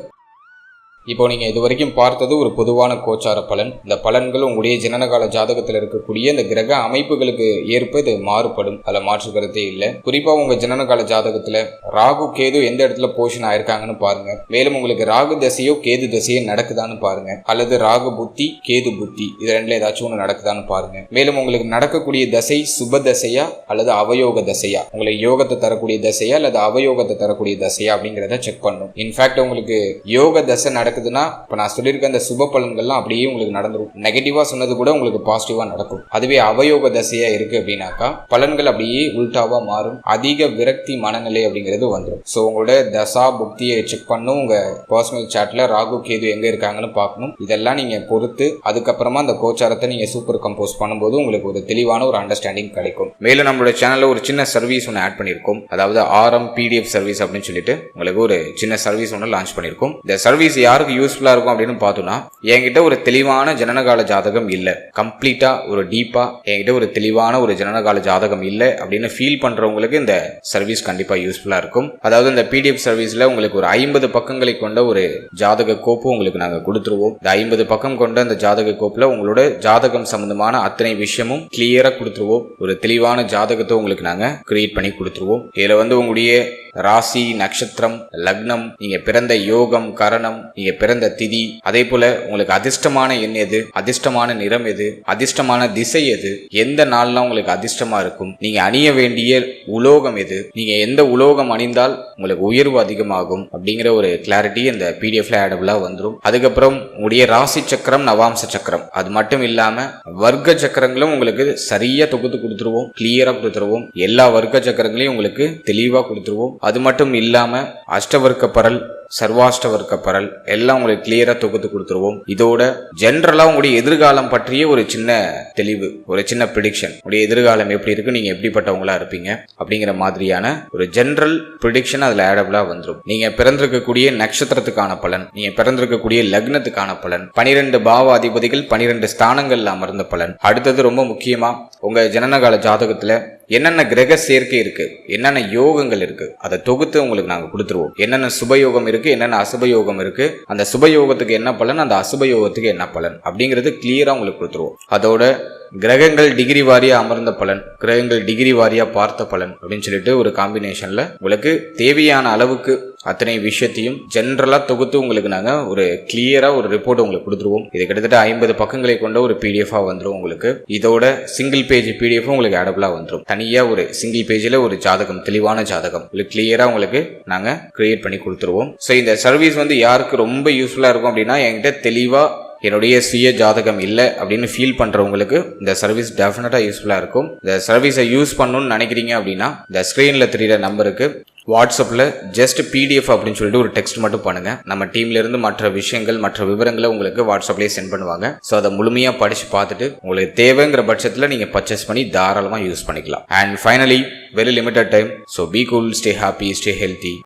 இப்போ நீங்கள் இது வரைக்கும் பார்த்தது ஒரு பொதுவான கோச்சார பலன். இந்த பலன்கள் உங்களுடைய ஜனனகால ஜாதகத்தில் இருக்கக்கூடிய இந்த கிரக அமைப்புகளுக்கு ஏற்ப இது மாறுபடும், அதில் மாற்று கருத்தே இல்லை. குறிப்பாக உங்கள் ஜனனகால ஜாதகத்தில் ராகு கேது எந்த இடத்துல போஷன் ஆயிருக்காங்கன்னு பாருங்க. மேலும் உங்களுக்கு ராகு தசையோ கேது தசையோ நடக்குதான்னு பாருங்க, அல்லது ராகு புத்தி கேது புத்தி இது ரெண்டுல ஏதாச்சும் ஒன்று நடக்குதான்னு பாருங்க. மேலும் உங்களுக்கு நடக்கக்கூடிய தசை சுப தசையா அல்லது அவயோக தசையா, உங்களுக்கு யோகத்தை தரக்கூடிய தசையா அல்லது அவயோகத்தை தரக்கூடிய தசையா அப்படிங்கிறத செக் பண்ணும். இன்ஃபேக்ட் உங்களுக்கு யோக தசை நடக்குதுன்னா இப்ப நான் சொல்லியிருக்க அந்த சுப பலன்கள்லாம் அப்படியே உங்களுக்கு நடந்துரும். நெகட்டிவா சொன்னது கூட உங்களுக்கு பாசிட்டிவா நடக்கும். அதுவே அவயோக தசையா இருக்கு அப்படின்னாக்கா பலன்கள் அப்படியே உல்டாவா மாறும். அதிக விரக்தி மனநிலை அப்படிங்கிறது வந்துடும். ஸோ உங்களோட தசா புக்தியை செக் பண்ணும். உங்க பர்சனல் சாட்ல ராகு கேது எங்க இருக்காங்கன்னு பார்க்கணும். இதெல்லாம் நீங்க பொறுத்து அதுக்கப்புறமா அந்த கோச்சாரத்தை நீங்க சூப்பர் கம்போஸ் பண்ணும்போது உங்களுக்கு ஒரு தெளிவான ஒரு அண்டர்ஸ்டாண்டிங் கிடைக்கும். மேலும் நம்மளோட சேனல்ல ஒரு சின்ன சர்வீஸ் ஒன்று ஆட் பண்ணியிருக்கோம். அதாவது RM PDF சர்வீஸ் அப்படின்னு சொல்லிட்டு உங்களுக்கு ஒரு சின்ன சர்வீஸ் ஒன்று லான்ச் பண்ணியிருக்கோம். இந்த சர்வீஸ் யாருக்கு யூஸ்ஃபுல்லா இருக்கும் அப்படின்னு பார்த்தோம்னா, என்கிட்ட ஒரு தெளிவான ஜனனகால ஜாதகம் இல்ல, கம்ப்ளீட்டா ஒரு டீப்பா என்கிட்ட ஒரு தெளிவான ஒரு ஜனனகால ஜாதகம் இல்ல அப்படின்னு ஃபீல் பண்றவங்களுக்கு இந்த சர்வீஸ் கண்டிப்பா யூஸ்ஃபுல்லா இருக்கும். அதாவது இந்த PDF சர்வீஸ்ல உங்களுக்கு ஒரு 50 பக்கங்களை கொண்ட ஒரு ஜாதக கோப்பு உங்களுக்கு நாங்க கொடுத்துருவோம். இந்த 50 பக்கம் கொண்ட அந்த ஜாதக கோப்புல உங்களோட ஜாதகம் சம்பந்தமான அத்தனை விஷயமும் கிளியரா கொடுத்துருவோம். ஒரு தெளிவான ஜாதகத்தை உங்களுக்கு நாங்க கிரியேட் பண்ணி கொடுத்துருவோம். இதுல வந்து உங்களுடைய ராசி, நட்சத்திரம், லக்னம், நீங்க பிறந்த யோகம், கரணம், நீங்க பிறந்த திதி, அதே போல உங்களுக்கு அதிர்ஷ்டமான எண் எது, அதிர்ஷ்டமான நிறம் எது, அதிர்ஷ்டமான திசை எது, எந்த நாள்லாம் உங்களுக்கு அதிர்ஷ்டமா இருக்கும், நீங்க அணிய வேண்டிய உலோகம் எது, நீங்க எந்த உலோகம் அணிந்தால் உங்களுக்கு உயர்வு அதிகமாகும் அப்படிங்கிற ஒரு கிளாரிட்டி இந்த பிடிஎஃப்ல ஆடபிளா வந்துடும். அதுக்கப்புறம் உடைய ராசி சக்கரம், நவாம்ச சக்கரம், அது மட்டும் இல்லாம வர்க்க சக்கரங்களும் உங்களுக்கு சரியா தொகுத்து கொடுத்துருவோம், கிளியரா கொடுத்துருவோம். எல்லா வர்க்க சக்கரங்களையும் உங்களுக்கு தெளிவா கொடுத்துருவோம். அது மட்டும் இல்லாம அஷ்டவர்க்க பரல், சர்வாஷ்டவர்க்க பரல் எல்லாம் உங்களுக்கு கிளியரா தொகுத்து கொடுத்துருவோம். இதோட ஜென்ரலா உங்களுடைய எதிர்காலம் பற்றிய ஒரு சின்ன தெளிவு, ஒரு சின்ன ப்ரிடிக்ஷன், உங்களுடைய எதிர்காலம் எப்படி இருக்கு, நீங்க எப்படிப்பட்டவங்களா இருப்பீங்க அப்படிங்கிற மாதிரியான ஒரு ஜென்ரல் ப்ரிடிக்ஷன் அதுல ஆடபிளா வந்துடும். நீங்க பிறந்திருக்கக்கூடிய நட்சத்திரத்துக்கான பலன், நீங்க பிறந்திருக்கக்கூடிய லக்னத்துக்கான பலன், 12 பாவ அதிபதிகள் 12 ஸ்தானங்கள்ல அமர்ந்த பலன். அடுத்தது ரொம்ப முக்கியமா உங்க ஜனனகால ஜாதகத்துல என்னென்ன கிரக சேர்க்கை இருக்கு, என்னென்ன யோகங்கள் இருக்கு, அதை தொகுத்து உங்களுக்கு நாங்க கொடுத்துருவோம். என்னென்ன சுபயோகம் இருக்கு, என்னென்ன அசுபயோகம் இருக்கு, அந்த சுபயோகத்துக்கு என்ன பலன், அந்த அசுபயோகத்துக்கு என்ன பலன் அப்படிங்கிறது கிளியரா உங்களுக்கு கொடுத்துருவோம். அதோட கிரகங்கள் டிகிரி வாரியா அமர்ந்த பலன், கிரகங்கள் டிகிரி வாரியா பார்த்த பலன் அப்படின்னு சொல்லிட்டு ஒரு காம்பினேஷன்ல உங்களுக்கு தேவையான அளவுக்கு அத்தனை விஷயத்தையும் ஜென்ரலா தொகுத்து உங்களுக்கு நாங்க ஒரு கிளியரா ஒரு ரிப்போர்ட் உங்களுக்கு கொடுத்துருவோம். இது கிட்டத்தட்ட 50 பக்கங்களை கொண்ட ஒரு பிடிஎஃப் வந்துடும் உங்களுக்கு. இதோட சிங்கிள் பேஜ் பிடிஎஃப் உங்களுக்கு ஆடபிளா வந்துடும். தனியா ஒரு சிங்கிள் பேஜ்ல ஒரு ஜாதகம், தெளிவான ஜாதகம் உங்களுக்கு கிளியரா உங்களுக்கு நாங்க கிரியேட் பண்ணி கொடுத்துருவோம். ஸோ இந்த சர்வீஸ் யாருக்கு ரொம்ப யூஸ்ஃபுல்லா இருக்கும் அப்படின்னா, என்கிட்ட தெளிவா என்னுடைய சுய ஜாதகம் இல்லை அப்படின்னு ஃபீல் பண்றவங்களுக்கு இந்த சர்வீஸ் டெஃபினட்டா யூஸ்ஃபுல்லா இருக்கும். இந்த சர்வீஸை யூஸ் பண்ணணும்னு நினைக்கிறீங்க அப்படின்னா இந்த ஸ்கிரீன்ல தெரியுற நம்பருக்கு வாட்ஸ்அப்பில் ஜஸ்ட் பிடிஎஃப் அப்படின்னு சொல்லிட்டு ஒரு டெக்ஸ்ட் மட்டும் பண்ணுங்க. நம்ம டீம்ல இருந்து மற்ற விஷயங்கள், மற்ற விவரங்களை உங்களுக்கு வாட்ஸ்அப்லேயே சென்ட் பண்ணுவாங்க. ஸோ அதை முழுமையாக படிச்சு பார்த்துட்டு உங்களுக்கு தேவைங்கிற பட்சத்தில் நீங்க பர்ச்சேஸ் பண்ணி தாராளமாக யூஸ் பண்ணிக்கலாம். And finally very limited time. So be cool, stay happy, stay healthy.